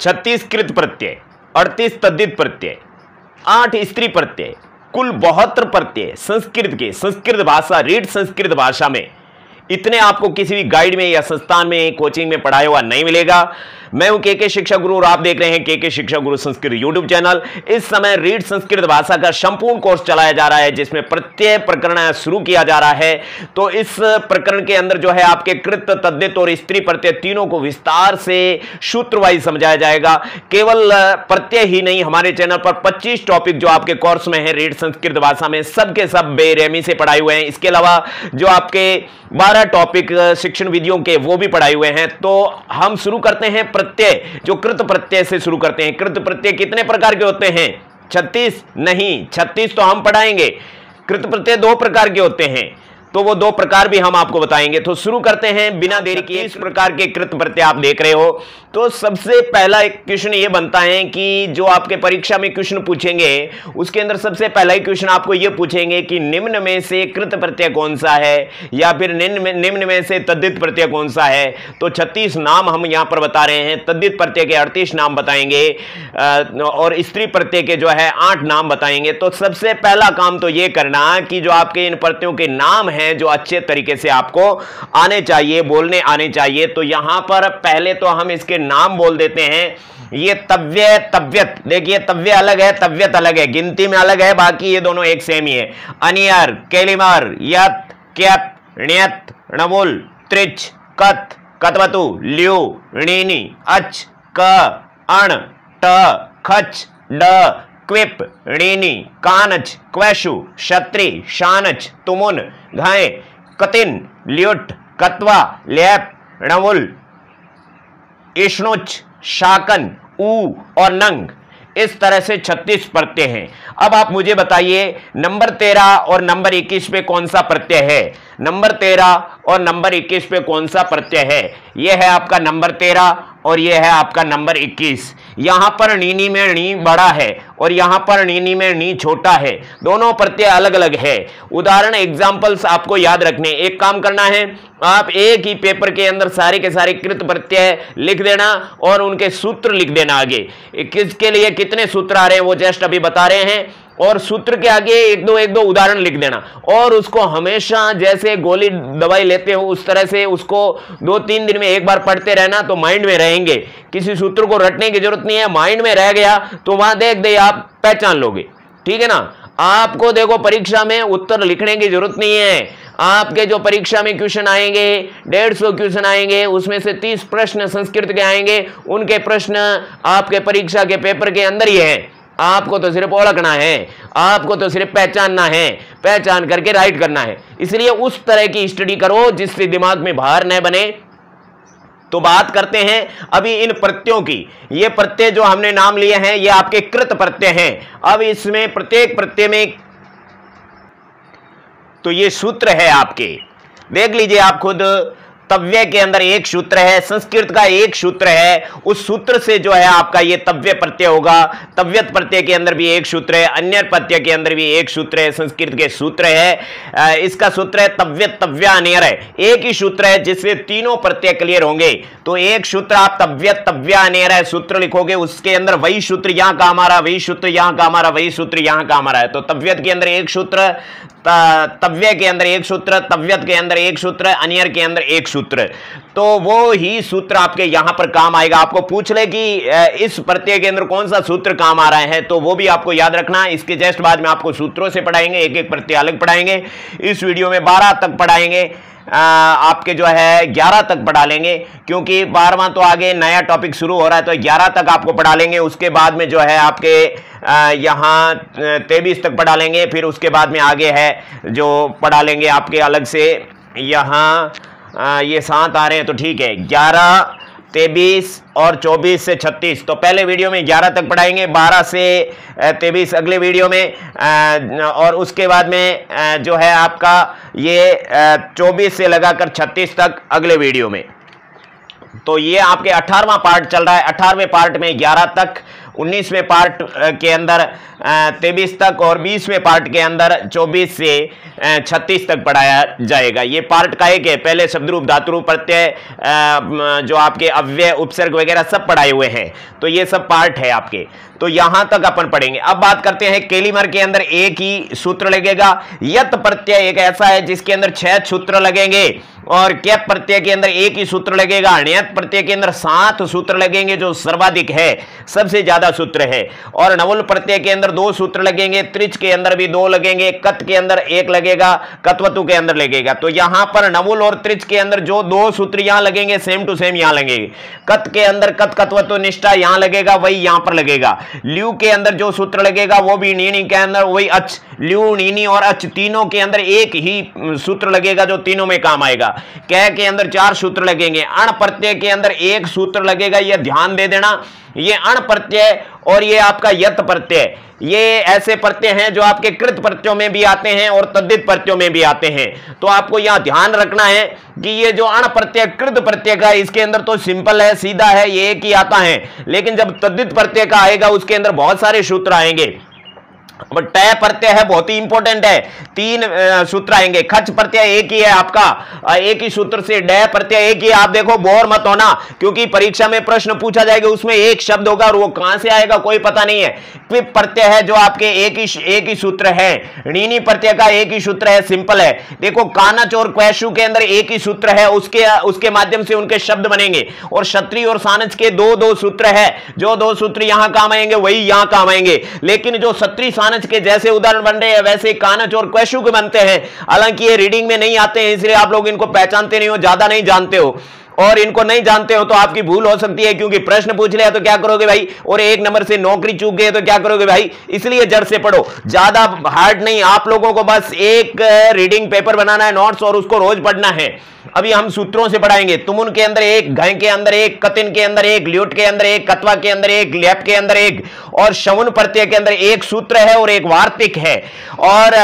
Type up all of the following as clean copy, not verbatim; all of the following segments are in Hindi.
36 कृत प्रत्यय, 38 तद्धित प्रत्यय, 8 स्त्री प्रत्यय, कुल 72 प्रत्यय संस्कृत भाषा, रीड संस्कृत भाषा में। इतने आपको किसी भी गाइड में या संस्थान में, कोचिंग में पढ़ाया हुआ नहीं मिलेगा। मैं हूं के शिक्षा गुरु और आप देख रहे हैं के शिक्षा गुरु संस्कृत यूट्यूब चैनल। इस समय रीड संस्कृत भाषा का संपूर्ण कोर्स चलाया जा रहा है, जिसमें प्रत्यय प्रकरण शुरू किया जा रहा है। तो इस प्रकरण के अंदर जो है आपके कृत, तद्धित और स्त्री प्रत्यय तीनों को विस्तार से सूत्र वाइज समझाया जाएगा। केवल प्रत्यय ही नहीं, हमारे चैनल पर 25 टॉपिक जो आपके कोर्स में है रीड संस्कृत भाषा में, सबके सब बेरहमी से पढ़ाए हुए हैं। इसके अलावा जो आपके 12 टॉपिक शिक्षण विधियों के वो भी पढ़ाए हुए हैं। तो हम शुरू करते हैं प्रत्यय, जो कृत प्रत्यय से शुरू करते हैं। कृत प्रत्यय कितने प्रकार के होते हैं? 36 नहीं, 36 तो हम पढ़ाएंगे। कृत प्रत्यय 2 प्रकार के होते हैं, तो वो 2 प्रकार भी हम आपको बताएंगे। तो शुरू करते हैं बिना देरी किए। इस प्रकार के कृत प्रत्यय आप देख रहे हो। तो सबसे पहला एक क्वेश्चन ये बनता है कि जो आपके परीक्षा में क्वेश्चन पूछेंगे, उसके अंदर सबसे पहला ही क्वेश्चन आपको ये पूछेंगे कि निम्न में से कृत प्रत्यय कौन सा है, या फिर निम्न में से तद्धित प्रत्यय कौन सा है। तो 36 नाम हम यहां पर बता रहे हैं। तद्धित प्रत्यय के 38 नाम बताएंगे और स्त्री प्रत्यय के जो है 8 नाम बताएंगे। तो सबसे पहला काम तो ये करना कि जो आपके इन प्रत्ययों के नाम हैं जो अच्छे तरीके से आपको आने चाहिए, बोलने आने चाहिए। तो यहां पर पहले तो हम इसके नाम बोल देते हैं। ये तव्य, तव्यत, देखिए तव्य अलग है, तव्यत अलग है, गिनती में अलग है, बाकी ये दोनों एक सेम ही है। अनियर, केलिमर, यत, क्यत, ण्यत, णमुल, त्रिच, कत, कतवतु, ल्यू, णीनी, अच, क, अण, ट, खच, ड, क्विप, णीनी, कानच, क्वैशु, क्षत्रि, शानच, तुमुन, घाय, कतिन, ल्युट, कत्वा, लेप, णमुल, इष्णुच, शाकन, ऊ और नंग। इस तरह से 36 प्रत्यय हैं। अब आप मुझे बताइए नंबर 13 और नंबर 21 पे कौन सा प्रत्यय है? नंबर 13 और नंबर 21 पे कौन सा प्रत्यय है? यह है आपका नंबर 13 और यह है आपका नंबर 21। यहां पर नीनी में नी बड़ा है और यहां पर नीनी में नी छोटा है। दोनों प्रत्यय अलग अलग है। उदाहरण एग्जांपल्स आपको याद रखने। एक काम करना है, आप एक ही पेपर के अंदर सारे के सारे कृत प्रत्यय लिख देना और उनके सूत्र लिख देना आगे। किसके लिए कितने सूत्र आ रहे हैं वो जस्ट अभी बता रहे हैं, और सूत्र के आगे एक दो उदाहरण लिख देना। और उसको हमेशा जैसे गोली दवाई लेते हो उस तरह से उसको 2-3 दिन में एक बार पढ़ते रहना, तो माइंड में रहेंगे। किसी सूत्र को रटने की जरूरत नहीं है, माइंड में रह गया तो वहां देख दे आप पहचान लोगे। ठीक है ना? आपको देखो परीक्षा में उत्तर लिखने की जरूरत नहीं है। आपके जो परीक्षा में क्वेश्चन आएंगे, 150 क्वेश्चन आएंगे, उसमें से 30 प्रश्न संस्कृत के आएंगे। उनके प्रश्न आपके परीक्षा के पेपर के अंदर ही है। आपको तो सिर्फ ओळखना है, आपको तो सिर्फ पहचानना है, पहचान करके राइट करना है। इसलिए उस तरह की स्टडी करो जिससे दिमाग में भार न बने। तो बात करते हैं अभी इन प्रत्ययों की। ये प्रत्यय जो हमने नाम लिए हैं ये आपके कृत प्रत्यय हैं। अब इसमें प्रत्येक प्रत्यय में तो ये सूत्र है आपके, देख लीजिए आप खुद। तव्य के अंदर एक सूत्र है, संस्कृत का एक सूत्र है, उस सूत्र से जो है आपका ये तव्य प्रत्यय होगा। तव्यत प्रत्यय के अंदर भी एक सूत्र है, अन्य प्रत्यय के अंदर भी एक सूत्र है, संस्कृत के सूत्र है। इसका सूत्र है तव्यत, तव्या, अन्यर है। एक ही सूत्र है जिससे तीनों प्रत्यय क्लियर होंगे। तो एक सूत्र आप तव्यत, तव्या, अन्यर है सूत्र लिखोगे, उसके अंदर वही सूत्र यहां का हमारा, वही सूत्र यहां का हमारा, वही सूत्र यहां का हमारा है। तो तव्यत के अंदर एक सूत्र, तव्य के अंदर एक सूत्र, तव्यत के अंदर एक सूत्र, अन्यर के अंदर एक सूत्र। तो वो ही सूत्र आपके यहां पर काम आएगा। आपको पूछ ले कि इस प्रत्यय के अंदर कौन सा सूत्र काम आ रहा है, तो वो भी आपको याद रखना। इसके जस्ट बाद में आपको सूत्रों से पढ़ाएंगे, एक एक प्रत्यय अलग पढ़ाएंगे। इस वीडियो में 12 तक पढ़ाएंगे, आपके जो है 11 तक पढ़ा लेंगे, क्योंकि 12वां तो आगे नया टॉपिक शुरू हो रहा है, तो 11 तक आपको पढ़ा लेंगे। उसके बाद में जो है आपके यहाँ 23 तक पढ़ा लेंगे। फिर उसके बाद में आगे है जो पढ़ा लेंगे आपके अलग से। यहाँ ये 7 आ रहे हैं तो ठीक है, 11, 23 और 24 से 36 तो पहले वीडियो में 11 तक पढ़ाएंगे, 12 से 23 अगले वीडियो में, और उसके बाद में जो है आपका ये 24 से लगाकर 36 तक अगले वीडियो में। तो ये आपके 18वां पार्ट चल रहा है। 18वें पार्ट में 11 तक 19वें पार्ट के अंदर 23 तक और 20वें पार्ट के अंदर 24 से 36 तक पढ़ाया जाएगा। ये पार्ट का एक है। पहले शब्दरूप, धातुरूप, प्रत्यय, जो आपके अव्यय, उपसर्ग वगैरह सब पढ़ाए हुए हैं, तो ये सब पार्ट है आपके। तो यहां तक अपन पढ़ेंगे। अब बात करते हैं केलिमर के अंदर एक ही सूत्र लगेगा। यत प्रत्यय एक ऐसा है जिसके अंदर 6 सूत्र लगेंगे, और कैप प्रत्यय के अंदर एक ही सूत्र लगेगा। ण्यत प्रत्यय के अंदर 7 सूत्र लगेंगे, जो सर्वाधिक है, सबसे ज्यादा सूत्र है। और नवुल प्रत्यय के अंदर 2 सूत्र लगेंगे, त्रिच के अंदर भी 2 लगेंगे, कत के अंदर 1 लगेगा, कत्वतु के अंदर लगेगा। तो यहां पर नवुल और त्रिच के अंदर जो 2 सूत्र यहां लगेंगे, सेम टू सेम यहां लगेंगे। कत के अंदर कत, कत्वतु, निष्ठा यहां लगेगा, वही यहां पर लगेगा। ल्यू के अंदर जो सूत्र लगेगा वो भी नीनी के अंदर वही अच, ल्यू, नीनी और अच तीनों के अंदर एक ही सूत्र लगेगा, जो तीनों में काम आएगा। कै के अंदर 4 सूत्र लगेंगे। अण प्रत्यय के अंदर 1 सूत्र लगेगा, यह ध्यान दे देना। ये अण प्रत्यय और ये आपका यत प्रत्यय, ये ऐसे प्रत्यय हैं जो आपके कृत प्रत्ययों में भी आते हैं और तद्धित प्रत्ययों में भी आते हैं। तो आपको यहां ध्यान रखना है कि ये जो अण प्रत्यय कृत प्रत्यय का, इसके अंदर तो सिंपल है, सीधा है, ये एक ही आता है। लेकिन जब तद्धित प्रत्यय का आएगा, उसके अंदर बहुत सारे सूत्र आएंगे। टय प्रत्यय है, बहुत ही इंपॉर्टेंट है, 3 सूत्र आएंगे। खच प्रत्यय एक ही है आपका, एक ही सूत्र से। डय प्रत्यय एक ही है। आप देखो, बोर मत होना, क्योंकि परीक्षा में प्रश्न पूछा जाएगा, उसमें एक शब्द होगा और वो कहां से आएगा कोई पता नहीं है। क्विप प्रत्यय है जो आपके एक ही सूत्र है। नीनी प्रत्यय का एक ही सूत्र है, सिंपल है। देखो, कानच और क्वैशु के अंदर एक ही सूत्र है, उसके माध्यम से उनके शब्द बनेंगे। और क्षत्रिय और सानच के 2 सूत्र है, जो 2 सूत्र यहां काम आएंगे वही यहां काम आएंगे। लेकिन जो क्षत्रिय सानच के जैसे उदाहरण बन रहे हैं, वैसे कानच और क्वैशु के बनते हैं। हालांकि ये रीडिंग में नहीं आते हैं, इसलिए आप लोग इनको पहचानते नहीं हो, ज्यादा नहीं जानते हो। और इनको नहीं जानते हो तो आपकी भूल हो सकती है, क्योंकि प्रश्न पूछ लिया तो क्या करोगे भाई, और 1 नंबर से नौकरी चूक गए तो क्या करोगे भाई। इसलिए जड़ से पढ़ो, ज्यादा हार्ड नहीं। आप लोगों को बस एक रीडिंग पेपर बनाना है, नोट्स, और उसको रोज पढ़ना है। अभी हम सूत्रों से पढ़ाएंगे। तुमुन के अंदर 1, घय के अंदर 1, कतिन के अंदर 1, ल्यूट के अंदर 1, कत्वा के अंदर 1, लैप के अंदर 1, और शवुन प्रत्यय के अंदर 1 सूत्र है और 1 वार्तिक है। और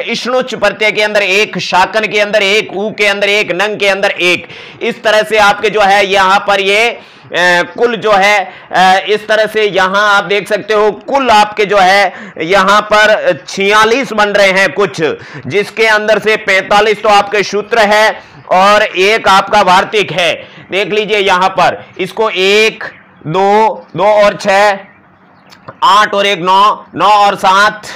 इष्णुच प्रत्यय के अंदर 1, शाकन के अंदर 1, ऊ के अंदर 1, नंग के अंदर 1। इस तरह से आपके जो है यहां पर ये कुल जो है इस तरह से यहां आप देख सकते हो, कुल आपके जो है यहां पर 46 बन रहे हैं कुछ, जिसके अंदर से 45 तो आपके सूत्र है और 1 आपका वार्तिक है। देख लीजिए यहां पर, इसको 1, 2 और 6, 8 और 1 9, 9 और 7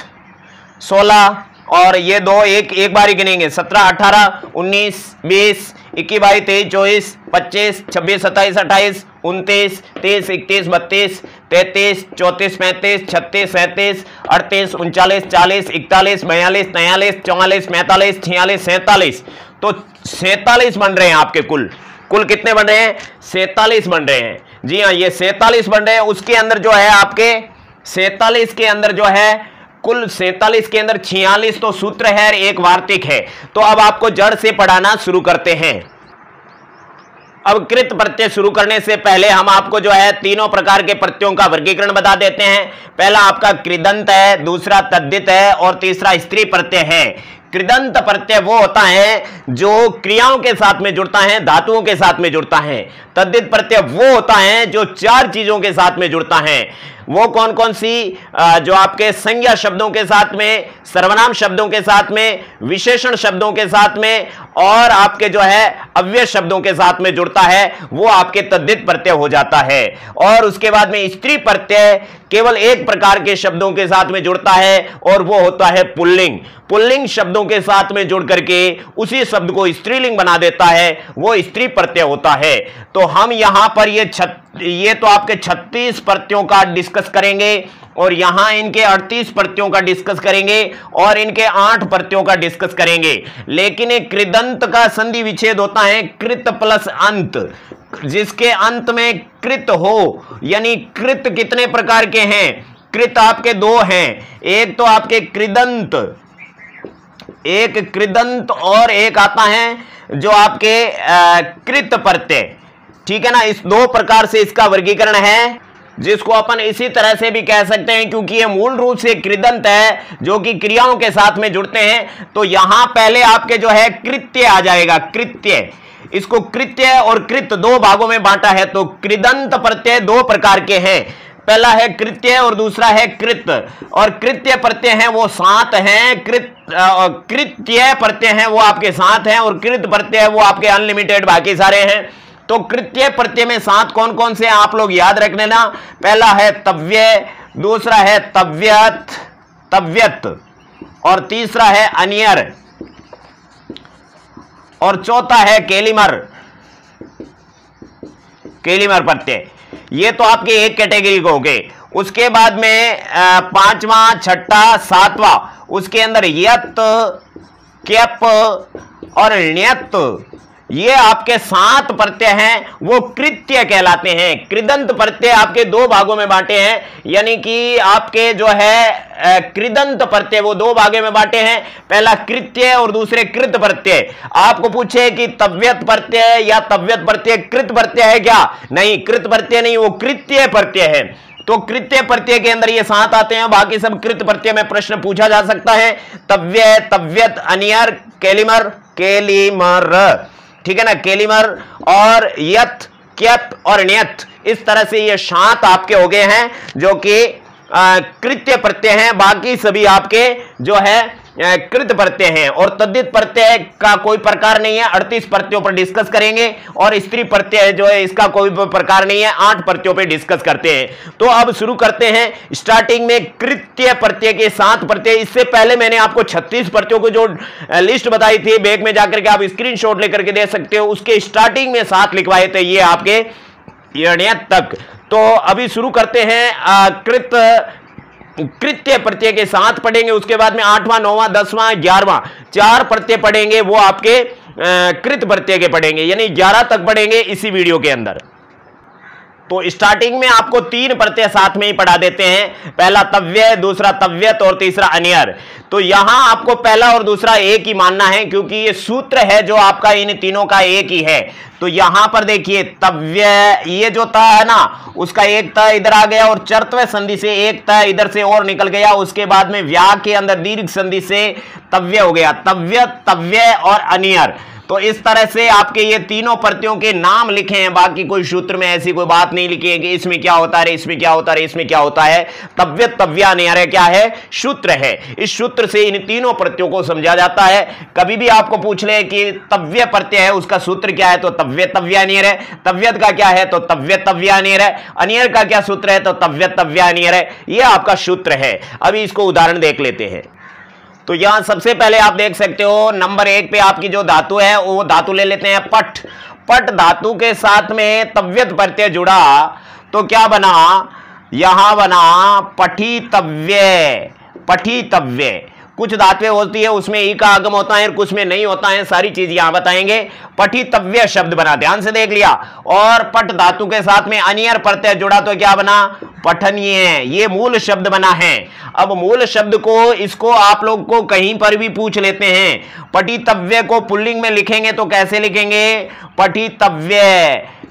16, और ये 2 एक बार ही गिनेंगे, 17 18 19 20 21 22 23 24 25 26 27 28 29 30 31 32 33 34 35 36 37 38 39 40 41 42 43 44 45 46 47। तो 47 बन रहे हैं आपके कुल कितने बन रहे हैं? 47 बन रहे हैं। जी हाँ, ये 47 बन रहे हैं। उसके अंदर जो है आपके 47 के अंदर जो है कुल 47 के अंदर 46 तो सूत्र है और 1 वार्तिक है। तो अब आपको जड़ से पढ़ाना शुरू करते हैं। अब कृत प्रत्यय शुरू करने से पहले हम आपको जो है 3 प्रकार के प्रत्ययों का वर्गीकरण बता देते हैं। पहला आपका कृदंत है, दूसरा तद्धित है और तीसरा स्त्री प्रत्यय है। कृदंत प्रत्यय वो होता है जो क्रियाओं के साथ में जुड़ता है, धातुओं के साथ में जुड़ता है। तद्धित प्रत्यय वो होता है जो 4 चीजों के साथ में जुड़ता है। वो कौन कौन सी? जो आपके संज्ञा शब्दों के साथ में, सर्वनाम शब्दों के साथ में, विशेषण शब्दों के साथ में और आपके जो है अव्यय शब्दों के साथ में जुड़ता है, वो आपके तद्धित प्रत्यय हो जाता है। और उसके बाद में स्त्री प्रत्यय केवल 1 प्रकार के शब्दों के साथ में जुड़ता है और वो होता है पुल्लिंग। पुल्लिंग शब्दों के साथ में जुड़ करके उसी शब्द को स्त्रीलिंग बना देता है, वो स्त्री प्रत्यय होता है। तो हम यहां पर ये तो आपके 36 प्रत्ययों का डिस्कस करेंगे और यहां इनके 38 प्रत्ययों का डिस्कस करेंगे और इनके 8 प्रत्ययों का डिस्कस करेंगे। लेकिन एक कृदंत का संधि विच्छेद होता है कृत प्लस अंत, जिसके अंत में कृत हो। यानी कृत कितने प्रकार के हैं? कृत आपके 2 हैं, एक तो आपके कृदंत, एक कृदंत और एक आता है जो आपके कृत प्रत्यय। ठीक है ना, इस 2 प्रकार से इसका वर्गीकरण है, जिसको अपन इसी तरह से भी कह सकते हैं, क्योंकि ये मूल रूप से कृदंत है जो कि क्रियाओं के साथ में जुड़ते हैं। तो यहां पहले आपके जो है कृत्य आ जाएगा, कृत्य। इसको कृत्य और कृत दो भागों में बांटा है। तो कृदंत प्रत्यय दो प्रकार के हैं, पहला है कृत्य और दूसरा है कृत। और कृत्य प्रत्यय हैं वो 7 हैं, कृत्य प्रत्यय हैं वो आपके 7 हैं, और कृत प्रत्यय वो आपके अनलिमिटेड बाकी सारे हैं। तो कृत्य प्रत्यय में 7 कौन कौन से आप लोग याद रख लेना। पहला है तव्य, दूसरा है तव्यत, तव्यत, और तीसरा है अनियर, और चौथा है केलिमर, केलिमर प्रत्यय। ये तो आपके एक कैटेगरी को हो गए। उसके बाद में पांचवा, छठा, सातवां, उसके अंदर यत, क्यप और ण्यत, ये आपके 7 प्रत्यय हैं, वो कृत्य कहलाते हैं। कृदंत प्रत्यय आपके 2 भागों में बांटे हैं, यानी कि आपके जो है कृदंत प्रत्यय वो 2 भागों में बांटे हैं, पहला कृत्य और दूसरे कृत प्रत्यय। आपको पूछे कि तव्यत प्रत्यय या तव्यत प्रत्यय कृत प्रत्यय है क्या? नहीं, कृत प्रत्यय नहीं, वो कृत्य प्रत्यय है। तो कृत्य प्रत्यय के अंदर ये 7 आते हैं, बाकी सब कृत प्रत्यय में प्रश्न पूछा जा सकता है। तव्य, तव्यत, अनियर, केलिमर, केलिमर, ठीक है ना, केलिमर और यत, क्यत और ण्यत, इस तरह से ये 7 आपके हो गए हैं जो कि कृत्य प्रत्यय हैं। बाकी सभी आपके जो है कृत प्रत्यय हैं। और तद्धित प्रत्यय का कोई प्रकार नहीं है, 38 प्रत्ययों पर डिस्कस करेंगे। और स्त्री प्रत्यय जो है इसका कोई प्रकार नहीं है, 8 प्रत्ययों पर डिस्कस करते हैं। तो अब शुरू करते हैं। स्टार्टिंग में कृत्य प्रत्यय के 7 प्रत्यय। इससे पहले मैंने आपको 36 प्रत्ययों को जो लिस्ट बताई थी, बैग में जाकर के आप स्क्रीनशॉट लेकर के दे सकते हो, उसके स्टार्टिंग में 7 लिखवाए थे, ये आपके ण्यत तक। तो अभी शुरू करते हैं। कृत्य प्रत्यय के 7 पढ़ेंगे, उसके बाद में 8वां, 9वां, 10वां, 11वां 4 प्रत्यय पढ़ेंगे, वो आपके कृत प्रत्यय के पढ़ेंगे, यानी 11 तक पढ़ेंगे इसी वीडियो के अंदर। तो स्टार्टिंग में आपको 3 प्रत्यय साथ में ही पढ़ा देते हैं, पहला तव्य, दूसरा तव्यत और तीसरा अनियर। तो यहां आपको पहला और दूसरा एक ही मानना है, क्योंकि ये सूत्र है जो आपका इन तीनों का एक ही है। तो यहां पर देखिए तव्य, ये जो त है ना, उसका एक त इधर आ गया, और चर्तव्य संधि से एक त इधर से और निकल गया। उसके बाद में व्या के अंदर दीर्घ संधि से तव्य हो गया, तव्यत, तव्य और अनियर। तो इस तरह से आपके ये तीनों प्रत्ययों के नाम लिखे हैं, बाकी कोई सूत्र में ऐसी कोई बात नहीं लिखी है कि इसमें क्या होता है, इसमें क्या होता है, इसमें क्या होता है। तव्यत, तव्या, अनियर क्या है? सूत्र है। इस सूत्र से इन तीनों प्रत्ययों को समझा जाता है। कभी भी आपको पूछ ले कि तव्य प्रत्यय है, उसका सूत्र क्या है, तो तव्य, तव्या, अनियर है। तव्यत का क्या है, तो तव्य, तव्या, अनियर है। अनियर का क्या सूत्र है, तो तव्य, तव्या, अनियर है। यह आपका सूत्र है। अभी इसको उदाहरण देख लेते हैं। तो यहां सबसे पहले आप देख सकते हो नंबर 1 पे आपकी जो धातु है वो धातु ले लेते हैं पट। पट धातु के साथ में तव्यत प्रत्यय जुड़ा, तो क्या बना, यहां बना पठितव्य, पठितव्य। कुछ धातुएं होती है उसमें ई का आगम होता है, कुछ में नहीं होता है, सारी चीज यहां बताएंगे। पठितव्य शब्द बना, ध्यान से देख लिया। और पट धातु के साथ में अनियर प्रत्यय जुड़ा, तो क्या बना, पठनीय। ये मूल शब्द बना है। अब मूल शब्द को, इसको आप लोग को कहीं पर भी पूछ लेते हैं। पठितव्य को पुल्लिंग में लिखेंगे तो कैसे लिखेंगे, पठितव्य,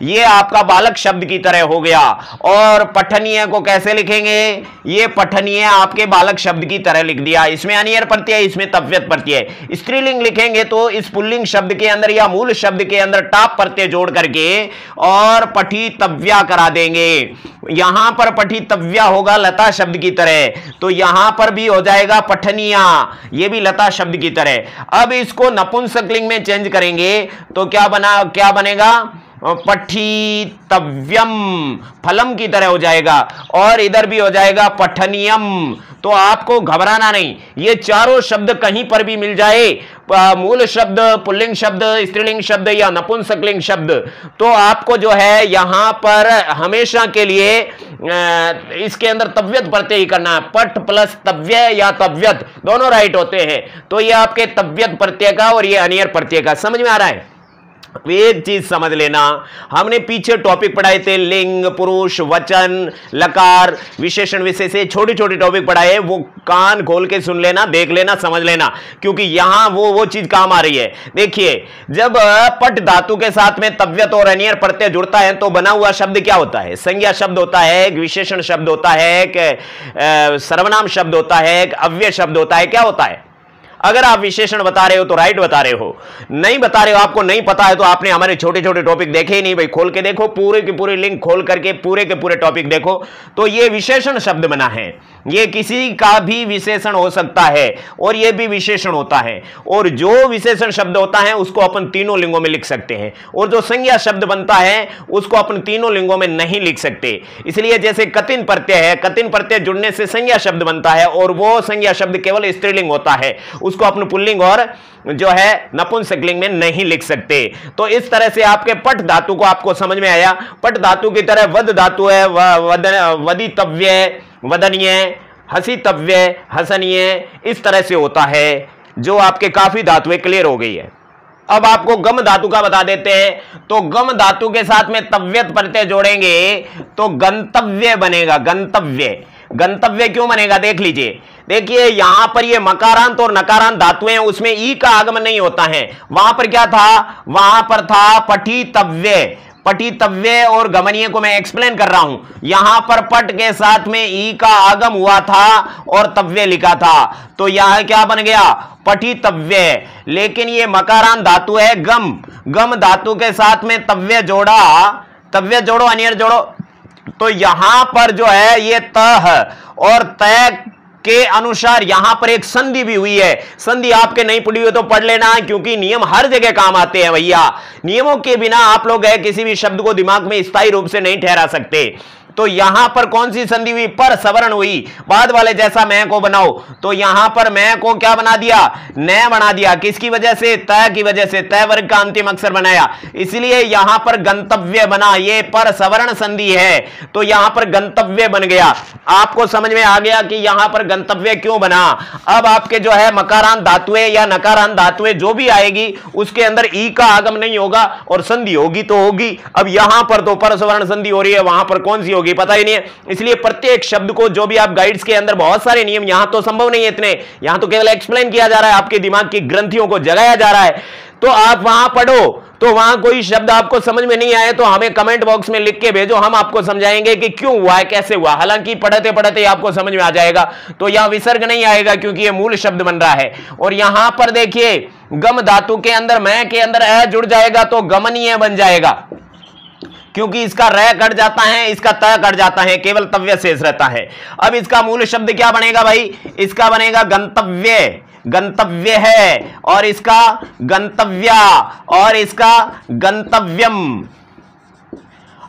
ये आपका बालक शब्द की तरह हो गया। और पठनीय को कैसे लिखेंगे, ये पठनीय आपके बालक शब्द की तरह लिख दिया। इसमें अनियर प्रत्यय, इसमें तव्यत प्रत्यय। स्त्रीलिंग लिखेंगे तो इस पुल्लिंग शब्द के अंदर या मूल शब्द के अंदर टाप प्रत्यय जोड़ करके और पठितव्या करा देंगे। यहां पर पठितव्या होगा लता शब्द की तरह, तो यहां पर भी हो जाएगा पठनिया, ये भी लता शब्द की तरह। अब इसको नपुंसकलिंग में चेंज करेंगे तो क्या बनेगा, पठितव्यम, फलम की तरह हो जाएगा। और इधर भी हो जाएगा पठनियम। तो आपको घबराना नहीं, ये चारों शब्द कहीं पर भी मिल जाए, मूल शब्द, पुल्लिंग शब्द, स्त्रीलिंग शब्द या नपुंसकलिंग शब्द, तो आपको जो है यहां पर हमेशा के लिए इसके अंदर तव्यत प्रत्यय ही करना है। पठ प्लस तव्य या तव्यत दोनों राइट होते हैं। तो ये आपके तव्यत प्रत्यय का और ये अनियर प्रत्यय का, समझ में आ रहा है। एक चीज समझ लेना, हमने पीछे टॉपिक पढ़ाए थे, लिंग, पुरुष, वचन, लकार, विशेषण, विशेषण, छोटे छोटे टॉपिक पढ़ाए, वो कान खोल के सुन लेना, देख लेना, समझ लेना, क्योंकि यहां वो चीज काम आ रही है। देखिए, जब पट धातु के साथ में तव्यत और अनियर प्रत्यय जुड़ता है तो बना हुआ शब्द क्या होता है, संज्ञा शब्द होता है, विशेषण शब्द होता है, सर्वनाम शब्द होता है, अव्यय शब्द होता है। क्या होता है? अगर आप विशेषण बता रहे हो तो राइट बता रहे हो, नहीं बता रहे हो, आपको नहीं पता है तो आपने हमारे छोटे छोटे टॉपिक देखे ही नहीं भाई। खोल के देखो, पूरे के पूरे लिंक खोल करके पूरे के पूरे टॉपिक देखो। तो ये विशेषण शब्द बना है, ये किसी का भी विशेषण हो सकता है और ये भी विशेषण होता है। और जो विशेषण शब्द होता है उसको अपन तीनों लिंगों में लिख सकते हैं, और जो संज्ञा शब्द बनता है उसको अपन तीनों लिंगों में नहीं लिख सकते। इसलिए जैसे कतिन प्रत्यय है, कतिन प्रत्यय जुड़ने से संज्ञा शब्द बनता है और वो संज्ञा शब्द केवल स्त्रीलिंग होता है, उसको अपन पुल्लिंग और जो है नपुंसकलिंग में नहीं लिख सकते। तो इस तरह से आपके पट धातु को आपको समझ में आया। पट धातु की तरह वद धातु है, वदितव्य, वदनीय, हसितव्य, हसनीय, इस तरह से होता है, जो आपके काफी धातुएं क्लियर हो गई है। अब आपको गम धातु का बता देते हैं। तो गम धातु के साथ में तव्यत प्रत्यय जोड़ेंगे तो गंतव्य बनेगा। गंतव्य, गंतव्य क्यों बनेगा देख लीजिए। देखिए यहां पर ये मकारांत और नकारांत धातुएं हैं, उसमें ई का आगमन नहीं होता है। वहां पर क्या था, वहां पर था पठितव्य। पठितव्य और गमनीय को मैं एक्सप्लेन कर रहा हूं। यहां पर पट के साथ में ई का आगम हुआ था और तव्य लिखा था, तो यहां क्या बन गया, पठितव्य। लेकिन ये मकारांत धातु है गम, गम धातु के साथ में तव्य जोड़ा, तव्य जोड़ो अनियर जोड़ो, तो यहां पर जो है ये तह और तय के अनुसार यहां पर एक संधि भी हुई है। संधि आपके नहीं पढ़ी हो तो पढ़ लेना, क्योंकि नियम हर जगह काम आते हैं भैया। नियमों के बिना आप लोग है किसी भी शब्द को दिमाग में स्थायी रूप से नहीं ठहरा सकते। तो यहां पर कौन सी संधि हुई, पर सवर्ण हुई। बाद वाले जैसा मैं को बनाओ, तो यहां पर मैं को क्या बना दिया, न बना दिया। किसकी वजह से, तय की वजह से, तय वर्ग का अंतिम अक्षर बनाया, इसलिए यहां पर गंतव्य बना। ये पर सवर्ण संधि है तो यहां पर गंतव्य बन गया। आपको समझ में आ गया कि यहां पर गंतव्य क्यों बना। अब आपके जो है मकारांत धातुएं या नकारांत धातुएं जो भी आएगी उसके अंदर ई का आगम नहीं होगा और संधि होगी तो होगी। अब यहां पर तो पर सवर्ण संधि हो रही है, वहां पर कौन सी होगी पता ही नहीं है। इसलिए प्रत्येक शब्द को जो भी आप गाइड्स के अंदर बहुत सारे नियम, यहां तो संभव नहीं है इतने, यहां तो केवल एक्सप्लेन किया जा रहा है, आपके दिमाग की ग्रंथियों को जगाया जा रहा है। तो आप वहां पढ़ो, तो वहां कोई शब्द आपको समझ में नहीं आए तो हमें कमेंट बॉक्स में लिख के भेजो, हम आपको समझाएंगे कि क्यों हुआ है, कैसे हुआ। हालांकि पढ़ते पढ़ते आपको समझ में आ जाएगा, तो यहां विसर्ग नहीं आएगा क्योंकि यह मूल शब्द बन रहा है। और यहां पर देखिए गम धातु के अंदर मैं के अंदर अ जुड़ जाएगा तो गमनीय बन जाएगा, क्योंकि इसका र कट जाता है, इसका त कट जाता है, केवल तव्य शेष रहता है। अब इसका मूल शब्द क्या बनेगा भाई, इसका बनेगा गंतव्य, गंतव्य है, और इसका गंतव्या, और इसका गंतव्यम।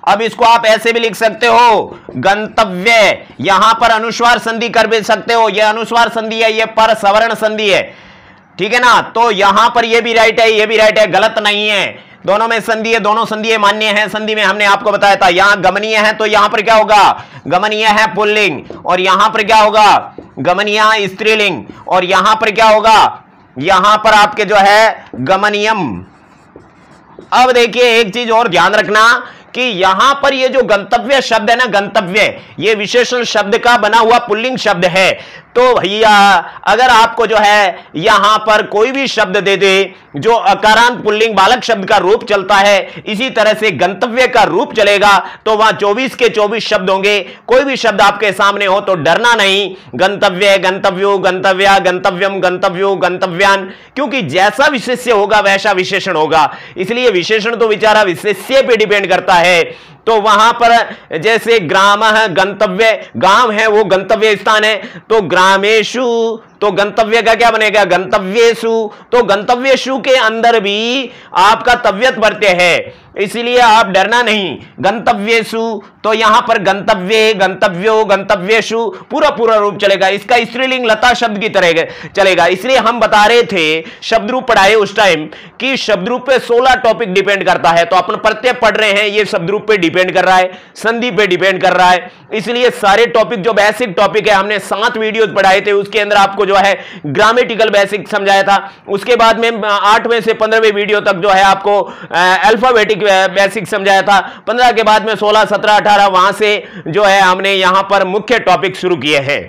अब इसको आप ऐसे भी लिख सकते हो, गंतव्य, यहां पर अनुस्वार संधि कर भी सकते हो, यह अनुस्वार संधि है, यह पर सवर्ण संधि है, ठीक है ना। तो यहां पर यह भी राइट है, यह भी राइट है, गलत नहीं है, दोनों में संधि है, दोनों संधि मान्य है। संधि में हमने आपको बताया था, यहां गमनीय है तो यहां पर क्या होगा, गमनीय है पुल्लिंग, और यहां पर क्या होगा, गमनीय स्त्रीलिंग, और यहां पर क्या होगा, यहां पर आपके जो है गमनीयम। अब देखिए एक चीज और ध्यान रखना कि यहां पर ये जो गंतव्य शब्द है ना, गंतव्य ये विशेषण शब्द का बना हुआ पुल्लिंग शब्द है। तो भैया अगर आपको जो है यहां पर कोई भी शब्द दे दे जो अकारांत पुल्लिंग बालक शब्द का रूप चलता है, इसी तरह से गंतव्य का रूप चलेगा, तो वहां 24 के 24 शब्द होंगे। कोई भी शब्द आपके सामने हो तो डरना नहीं, गंतव्य, गंतव्यो, गंतव्या, गंतव्यम, गंतव्यो, गंतव्यान, क्योंकि जैसा विशेष्य होगा वैसा विशेषण होगा। इसलिए विशेषण तो विचारा विशेष्य पे डिपेंड करता है। तो वहां पर जैसे ग्राम है, गंतव्य, गांव है वो गंतव्य स्थान है, तो ग्रामेशु, तो गंतव्य का क्या बनेगा, गंतव्येषु। तो गंतव्येषु के अंदर भी आपका तव्यत प्रत्यय है, इसलिए आप डरना नहीं, गंतव्येषु। तो यहां पर गंतव्ये, गंतव्यो, गंतव्येषु पूरा पूरा रूप चलेगा। इसका स्त्रीलिंग लता शब्द की तरह चलेगा। इसलिए हम बता रहे थे शब्द रूप पढ़ाए उस टाइम कि शब्द रूप पे 16 टॉपिक डिपेंड करता है। तो अपन प्रत्यय पढ़ रहे हैं, ये शब्द रूप पे डिपेंड कर रहा है, संधि पे डिपेंड कर रहा है। इसलिए सारे टॉपिक जो बेसिक टॉपिक है, हमने 7 वीडियोस पढ़ाए थे, उसके अंदर आपको जो है ग्रामेटिकल बेसिक समझाया था। उसके बाद में 8वें से 15वें वीडियो तक जो है आपको अल्फाबेटिक बेसिक समझाया था। 15 के बाद में 16, 17, 18 वहां से जो है हमने यहां पर मुख्य टॉपिक शुरू किए हैं।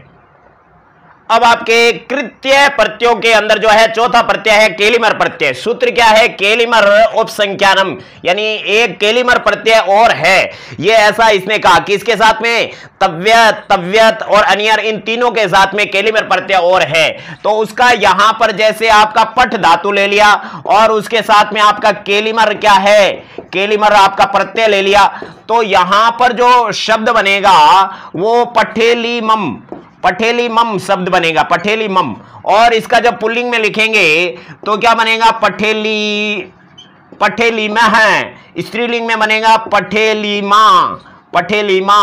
अब आपके कृत्य प्रत्ययों के अंदर जो है चौथा प्रत्यय है केलिमर प्रत्यय। सूत्र क्या है? केलिमर उपसंख्यानम, यानी एक केलिमर प्रत्यय और है। ये ऐसा इसने कहा कि इसके साथ में तव्यत, तव्यत और अनियर, इन तीनों के साथ में केलिमर प्रत्यय और है। तो उसका यहां पर जैसे आपका पठ धातु ले लिया और उसके साथ में आपका केलिमर क्या है, केलिमर आपका प्रत्यय ले लिया, तो यहां पर जो शब्द बनेगा वो पठेलीमम, पठेलीमम शब्द बनेगा, पठेलीमम। और इसका जब पुल्लिंग में लिखेंगे तो क्या बनेगा? पठेली, पठेलीमह। स्त्रीलिंग में बनेगा पठेलीमा, पठेलीमा।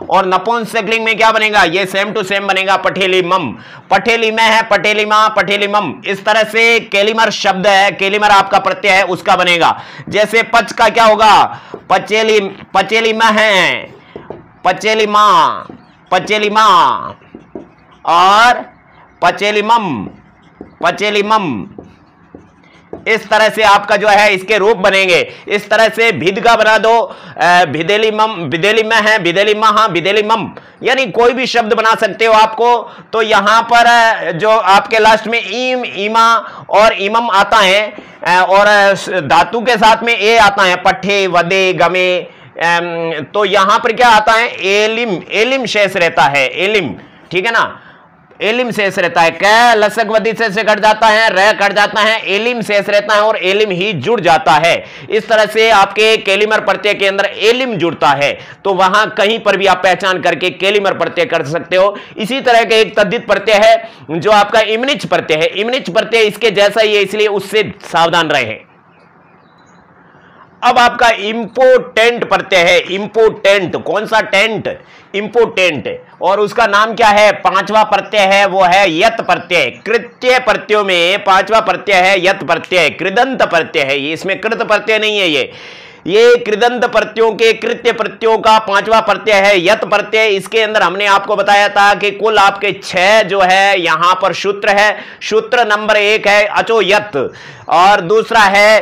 और नपुंसकलिंग में क्या बनेगा? ये सेम टू सेम बनेगा पठेलीमम। पठेलीमह है, पठेलीमा, पठेलीमम। इस तरह से केलिमर शब्द है, केलिमर आपका प्रत्यय है, उसका बनेगा। जैसे पच का क्या होगा? पचेली, पचेलीमह है, पचेलीमा, पचेलीमा और पचेलीमम, पचेलीमम। इस तरह से आपका जो है इसके रूप बनेंगे। इस तरह से भिद का बना दो, भिदेलीमम, भिदेलीम है, भिदेलीमा, भिदेलीमम, यानी कोई भी शब्द बना सकते हो आपको। तो यहां पर जो आपके लास्ट में ईम, ईमा और इमम आता है और धातु के साथ में ए आता है, पठे, वदे, गमे, तो यहां पर क्या आता है? एलिम, एलिम शेष रहता है, एलिम, ठीक है ना, एलिम शेष रहता है। क लसक वदी से कट जाता है, र कट जाता है, एलिम शेष रहता है और एलिम ही जुड़ जाता है। इस तरह से आपके केलिमर प्रत्यय के अंदर एलिम जुड़ता है, तो वहां कहीं पर भी आप पहचान करके केलिमर प्रत्यय कर सकते हो। इसी तरह के एक तद्धित प्रत्यय है जो आपका इमनिच प्रत्यय है। इमनिच प्रत्यय इसके जैसा ही है, इसलिए उससे सावधान रहे। अब आपका इंपोर्टेंट प्रत्यय है, इंपोर्टेंट। कौन सा टेंट? इंपोर्टेंट। और उसका नाम क्या है? पांचवा प्रत्यय है, वो है यत प्रत्यय। कृत्य प्रत्ययों में पांचवा प्रत्यय है यत प्रत्यय, कृदंत प्रत्यय है ये, इसमें कृत प्रत्यय नहीं है। ये कृदंत प्रत्ययों के, कृत्य प्रत्ययों का पांचवा प्रत्यय है यत प्रत्यय। इसके अंदर हमने आपको बताया था कि कुल आपके 6 जो है यहां पर सूत्र है। सूत्र नंबर 1 है अचो यत, और दूसरा है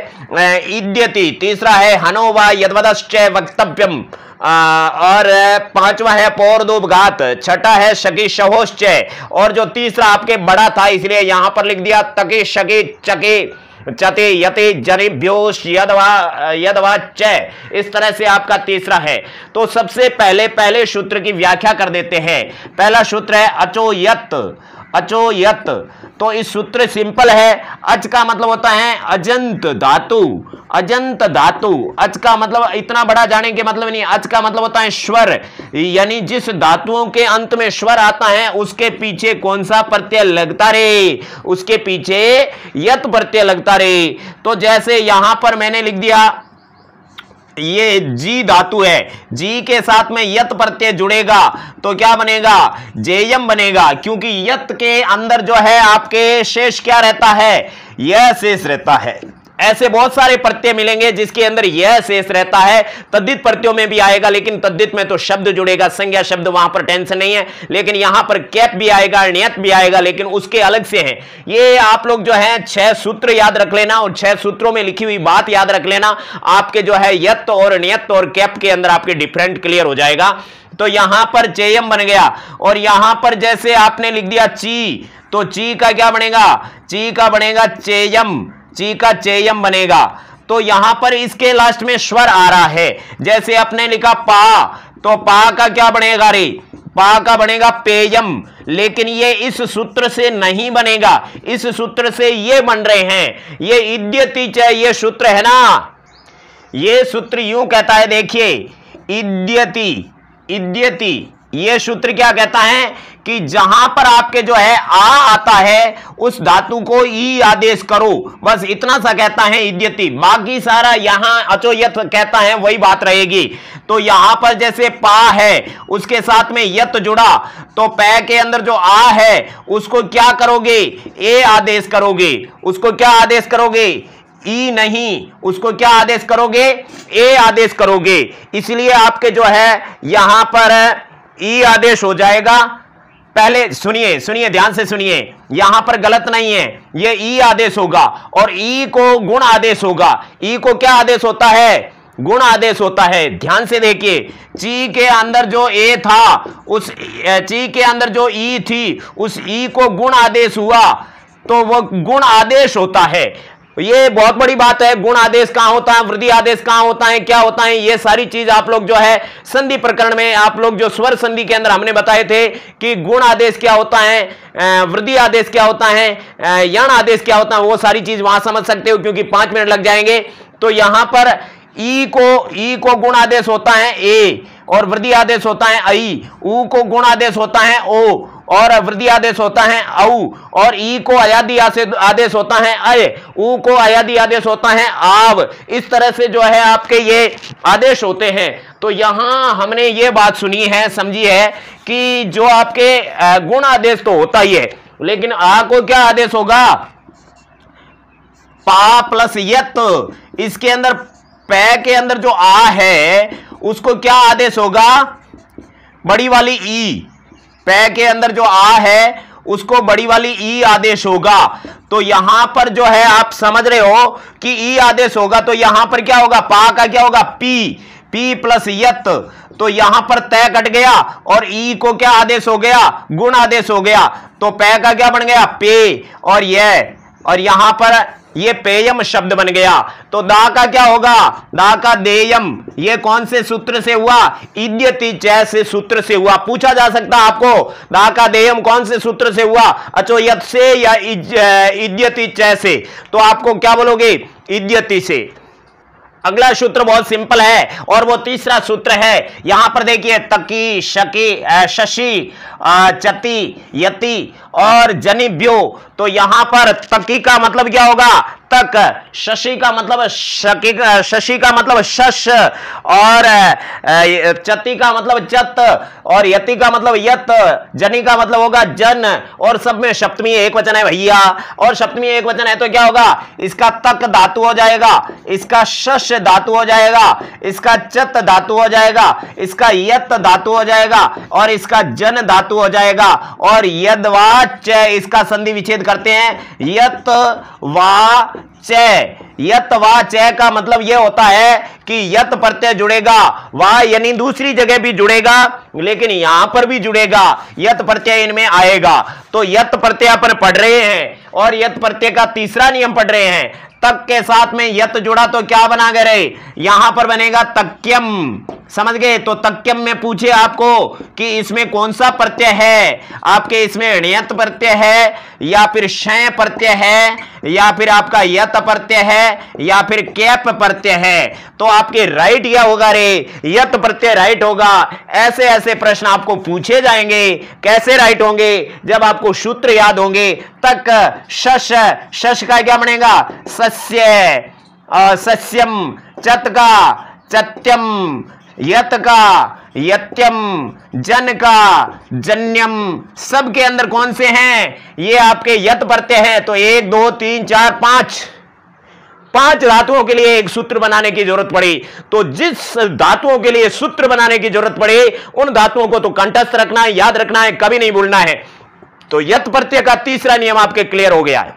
इद्यति, तीसरा है हनोवा यद्वदश्चय वक्तव्यम, और पांचवा है पौर्दोपघात, छठा है शकी शहोश्चय, और जो तीसरा आपके बड़ा था इसलिए यहां पर लिख दिया तके शके चके चते यते जनेभ्योश यदवा चय। इस तरह से आपका तीसरा है। तो सबसे पहले सूत्र की व्याख्या कर देते हैं। पहला सूत्र है अचो यत, अचो यत। तो इस सूत्र सिंपल है। अच का मतलब होता है अजंत धातु, अजंत धातु। अच का मतलब इतना बड़ा जाने के मतलब नहीं, अच का मतलब होता है स्वर, यानी जिस धातुओं के अंत में स्वर आता है उसके पीछे कौन सा प्रत्यय लगता रे? उसके पीछे यत प्रत्यय लगता रे। तो जैसे यहां पर मैंने लिख दिया ये जी धातु है, जी के साथ में यत प्रत्यय जुड़ेगा तो क्या बनेगा? जेयम बनेगा, क्योंकि यत के अंदर जो है आपके शेष क्या रहता है? यह शेष रहता है। ऐसे बहुत सारे प्रत्यय मिलेंगे जिसके अंदर यह शेष रहता है। तद्धित प्रत्ययों में भी आएगा, लेकिन तद्धित में तो शब्द जुड़ेगा, संज्ञा शब्द, वहां पर टेंशन नहीं है। लेकिन यहां पर कैप भी आएगा, नियत भी आएगा, लेकिन उसके अलग से हैं। ये आप लोग जो है 6 सूत्र याद रख लेना और 6 सूत्रों में लिखी हुई बात याद रख लेना। आपके जो है यत और नियत और कैप के अंदर आपके डिफरेंट क्लियर हो जाएगा। तो यहां पर चेयम बन गया, और यहां पर जैसे आपने लिख दिया ची, तो ची का क्या बनेगा? ची का बनेगा चेयम, ची का चेयम बनेगा। तो यहां पर इसके लास्ट में स्वर आ रहा है। जैसे आपने लिखा पा, तो पा का क्या बनेगा रे? पा का बनेगा पेयम, लेकिन ये इस सूत्र से नहीं बनेगा, इस सूत्र से ये बन रहे हैं। ये इद्यति च, ये सूत्र है ना, ये सूत्र यूं कहता है, देखिए इद्यति, इद्यति, ये सूत्र क्या कहता है कि जहां पर आपके जो है आ आता है उस धातु को ई आदेश करो, बस इतना सा कहता है इद्यति। बाकी सारा यहां अचोयत कहता है वही बात रहेगी। तो यहां पर जैसे पा है उसके साथ में यत जुड़ा, तो पै के अंदर जो आ है उसको क्या करोगे? ए आदेश करोगे। उसको क्या आदेश करोगे? ई नहीं, उसको क्या आदेश करोगे? ए आदेश करोगे। इसलिए आपके जो है यहां पर ई आदेश हो जाएगा। पहले सुनिए, सुनिए, ध्यान से सुनिए, यहां पर गलत नहीं है, ये ई आदेश होगा और ई को गुण आदेश होगा। ई को क्या आदेश होता है? गुण आदेश होता है। ध्यान से देखिए, ची के अंदर जो ए था, उस ची के अंदर जो ई थी, उस ई को गुण आदेश हुआ तो वो गुण आदेश होता है। ये बहुत बड़ी बात है। गुण आदेश कहां होता है, वृद्धि आदेश कहां होता है, क्या होता है, ये सारी चीज आप लोग जो है संधि प्रकरण में, आप लोग जो स्वर संधि के अंदर हमने बताए थे कि गुण आदेश क्या होता है, वृद्धि आदेश क्या होता है, यण आदेश क्या होता है, वो सारी चीज वहां समझ सकते हो, क्योंकि 5 मिनट लग जाएंगे। तो यहां पर ई को गुण आदेश होता है ए, और वृद्धि आदेश होता है आई। ऊ को गुण आदेश होता है ओ, और वृद्धि आदेश होता है औ, और ई को अयादी आदेश होता है अय, ऊ को अयादी आदेश होता है आव। इस तरह से जो है आपके ये आदेश होते हैं। तो यहां हमने ये बात सुनी है, समझी है कि जो आपके गुण आदेश तो होता ही है, लेकिन आ को क्या आदेश होगा, पा प्लस यत। इसके अंदर पै के अंदर जो आ है उसको क्या आदेश होगा, बड़ी वाली ई। पै के अंदर जो आ है उसको बड़ी वाली ई आदेश होगा। तो यहां पर जो है आप समझ रहे हो कि ई आदेश होगा, तो यहां पर क्या होगा, पा का क्या होगा, पी प्लस यत। तो यहां पर तय कट गया और ई को क्या आदेश हो गया, गुण आदेश हो गया। तो पै का क्या बन गया, पे, और यहां पर ये पेयम शब्द बन गया। तो दा का क्या होगा, दा का देयम। ये कौन से सूत्र से हुआ, इद्यति चय से सूत्र से हुआ। पूछा जा सकता है आपको, दा का देयम कौन से सूत्र से हुआ, अचोयत से या इद्यति चय से। तो आपको क्या बोलोगे, इद्यति से। अगला सूत्र बहुत सिंपल है, और वो तीसरा सूत्र है। यहां पर देखिए, तकी, शकी, शशि, चति, यति और जनिभ्यो। तो यहां पर तकी का मतलब क्या होगा, तक। शशि का मतलब शशि का मतलब शश, और चति का मतलब चत, और यति का मतलब यत, जनि का मतलब होगा जन। और सब में सप्तमी एक वचन है भैया, और सप्तमी एक वचन है तो क्या होगा, इसका तक धातु हो जाएगा, इसका शश धातु हो जाएगा, इसका चत धातु हो जाएगा, इसका यत धातु हो जाएगा, और इसका जन धातु हो जाएगा। और यद वा च, इसका संधि विच्छेद करते हैं, यत वा च। यत वा च का मतलब यह होता है कि यत प्रत्यय जुड़ेगा, वा यानी दूसरी जगह भी जुड़ेगा, लेकिन यहां पर भी जुड़ेगा, यत प्रत्यय इनमें आएगा। तो यत प्रत्यय अपन पढ़ रहे हैं, और यत प्रत्यय का तीसरा नियम पढ़ रहे हैं। तक के साथ में यत जुड़ा तो क्या बना गए, यहां पर बनेगा तक्यम। समझ गए। तो तक्यम में पूछे आपको कि इसमें कौन सा प्रत्यय है, आपके इसमें ण्यत प्रत्यय है, या फिर शय प्रत्यय है, या फिर आपका यत प्रत्यय है, या फिर कैप प्रत्यय है। तो आपके राइट क्या होगा रे, यत प्रत्यय राइट होगा। ऐसे ऐसे प्रश्न आपको पूछे जाएंगे। कैसे राइट होंगे, जब आपको सूत्र याद होंगे। तक, शश, शश का क्या बनेगा, सस्य, सस्यम, चत का चत्यम, यत का यत्यम, जन का जन्यम। सब के अंदर कौन से हैं, ये आपके यत प्रत्यय हैं। तो 1 2 3 4 5 धातुओं के लिए एक सूत्र बनाने की जरूरत पड़ी। तो जिस धातुओं के लिए सूत्र बनाने की जरूरत पड़े, उन धातुओं को तो कंठस्थ रखना है, याद रखना है, कभी नहीं भूलना है। तो यत प्रत्यय का तीसरा नियम आपके क्लियर हो गया है।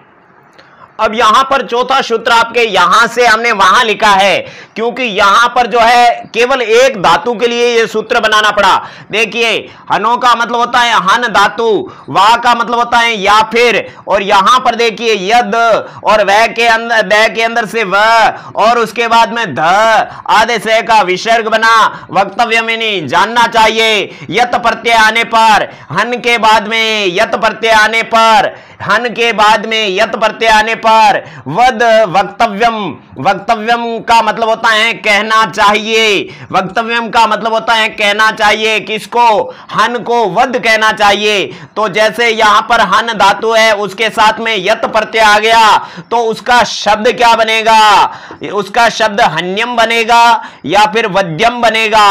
अब यहां पर चौथा सूत्र आपके यहां से हमने वहां लिखा है, क्योंकि यहां पर जो है केवल एक धातु के लिए यह सूत्र बनाना पड़ा। देखिए, हनो का मतलब होता है हन धातु, वा का मतलब होता है या फिर, और यहां पर देखिए यद, और वह के अंदर, द के अंदर से व, और उसके बाद में ध आदेश का विसर्ग बना। वक्तव्य में नहीं जानना चाहिए। यत प्रत्यय आने पर, हन के बाद में यत प्रत्यय आने पर, हन के बाद में यत प्रत्यय आने पर वद वक्तव्यम। वक्तव्यम का मतलब होता है कहना चाहिए। वक्तव्यम का मतलब होता है कहना चाहिए। किसको, हन को वद कहना चाहिए। तो जैसे यहां पर हन धातु है, उसके साथ में यत प्रत्यय आ गया, तो उसका शब्द क्या बनेगा, उसका शब्द हन्यम बनेगा या फिर वद्यम बनेगा।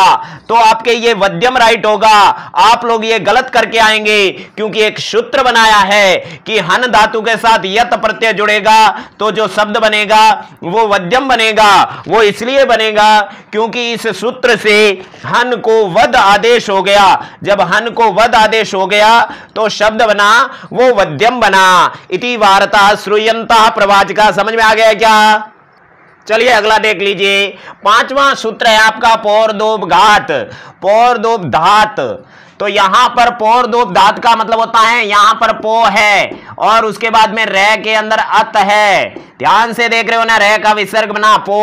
तो आपके ये वद्यम राइट होगा। आप लोग ये गलत करके आएंगे, क्योंकि एक सूत्र बनाया है कि हन धातु के साथ यत प्रत्यय जुड़ेगा तो जो शब्द बनेगा वो वद्यम बनेगा। वो इसलिए बनेगा क्योंकि इस सूत्र से हन को वद आदेश हो गया। जब हन को वद आदेश हो गया तो शब्द बना वो वद्यम बना। इति वार्ता श्रूयन्तः प्रवाचका। समझ में आ गया क्या? चलिए अगला देख लीजिए। पांचवा सूत्र है आपका पोर्दोपघात, पोर्दोपघात। तो यहां पर पोर्दोपघात का मतलब होता है, यहां पर पो है और उसके बाद में रे के अंदर अत है। ध्यान से देख रहे हो ना, रे का विसर्ग बना पो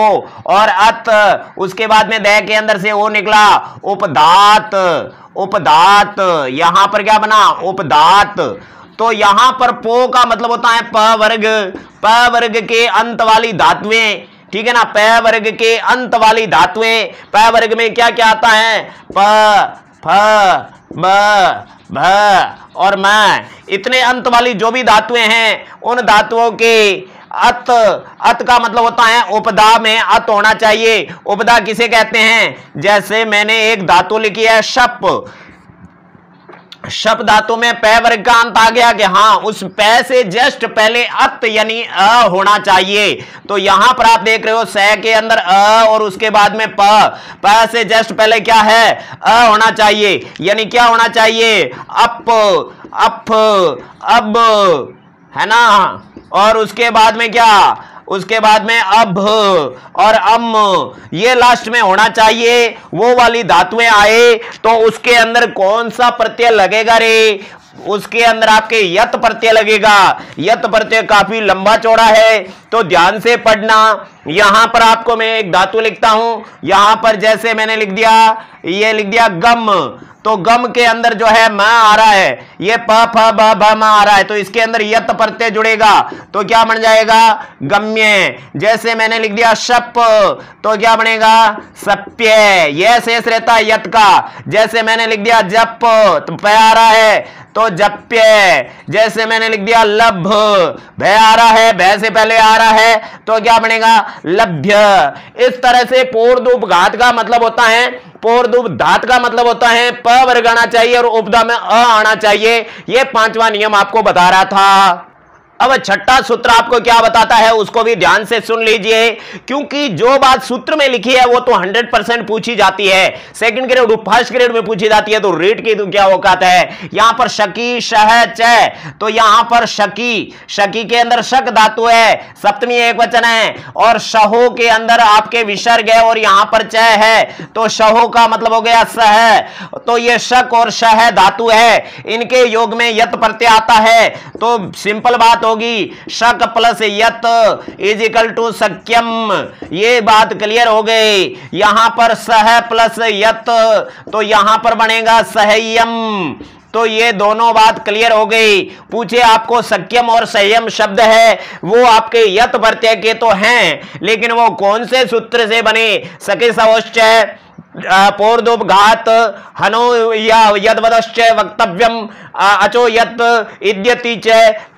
और अत, उसके बाद में दे के अंदर से ओ निकला उपधात, उपधात। यहां पर क्या बना, उपधात। तो यहां पर पो का मतलब होता है प वर्ग, प वर्ग के अंत वाली धातुएं, ठीक है ना, प वर्ग के अंत वाली धातुएं। प वर्ग में क्या क्या आता है, प, फ, ब, भ और म, इतने अंत वाली जो भी धातुएं हैं उन धातुओं के अत, अत का मतलब होता है उपधा में अत होना चाहिए। उपधा किसे कहते हैं, जैसे मैंने एक धातु लिखी है शप, शप धातु में पै वर्ग का अंत आ गया कि हाँ उस पै से जस्ट पहले अत यानी अ होना चाहिए। तो यहां पर आप देख रहे हो स के अंदर अ और उसके बाद में प, प से जस्ट पहले क्या है, अ होना चाहिए, यानी क्या होना चाहिए, अप, अफ, अब, है ना। और उसके बाद में क्या, उसके बाद में अब और अम, ये लास्ट में होना चाहिए। वो वाली धातुएं आए तो उसके अंदर कौन सा प्रत्यय लगेगा रे, उसके अंदर आपके यत प्रत्यय लगेगा। यत प्रत्यय काफी लंबा चौड़ा है तो ध्यान से पढ़ना। यहां पर आपको मैं एक धातु लिखता हूं, यहां पर जैसे मैंने लिख दिया, ये लिख दिया गम, तो गम के अंदर जो है म आ रहा है, ये प फ ब भ म आ रहा है, तो इसके अंदर यत प्रत्यय जुड़ेगा तो क्या बन जाएगा, गम्य। जैसे मैंने लिख दिया शप तो क्या बनेगा, सप्य, यह शेष रहता है यत का। जैसे मैंने लिख दिया जप तो प आ रहा है तो जप्य। जैसे मैंने लिख दिया लभ, भय आ रहा है, भय से पहले आ रहा है तो क्या बनेगा, लभ्य। इस तरह से पोर्दोपघात का मतलब होता है, पोर्दोपघात का मतलब होता है प वर्ग आना चाहिए और उपधा में अ आना चाहिए। यह पांचवा नियम आपको बता रहा था। अब छठा सूत्र आपको क्या बताता है उसको भी ध्यान से सुन लीजिए, क्योंकि जो बात सूत्र में लिखी है वो तो 100% पूछी जाती है, सेकंड ग्रेड फर्स्ट ग्रेड में पूछी जाती है, तो रेट की तो क्या औकात है। यहां पर शकी शह च, तो यहां पर शकी, शकी के अंदर शक धातु है, सप्तमी एक वचन है और शहो के अंदर आपके विसर्ग है और यहां पर च है, तो शहो का मतलब हो गया सह। तो ये शक और शह धातु है, इनके योग में यत प्रत्यय आता है, तो सिंपल बात होगी शक प्लस यत इज इक्वल टू सक्यम। ये बात क्लियर हो गई। यहां पर सह प्लस यत तो यहां पर बनेगा सहयम, तो ये दोनों बात क्लियर हो गई। पूछे आपको सक्यम और संयम शब्द है वो आपके यत प्रत्यय के तो हैं, लेकिन वो कौन से सूत्र से बने, सके सवश्च पोर्दोपघात हनो या यदवदश्च वक्तव्यम अचो यत इद्यति च,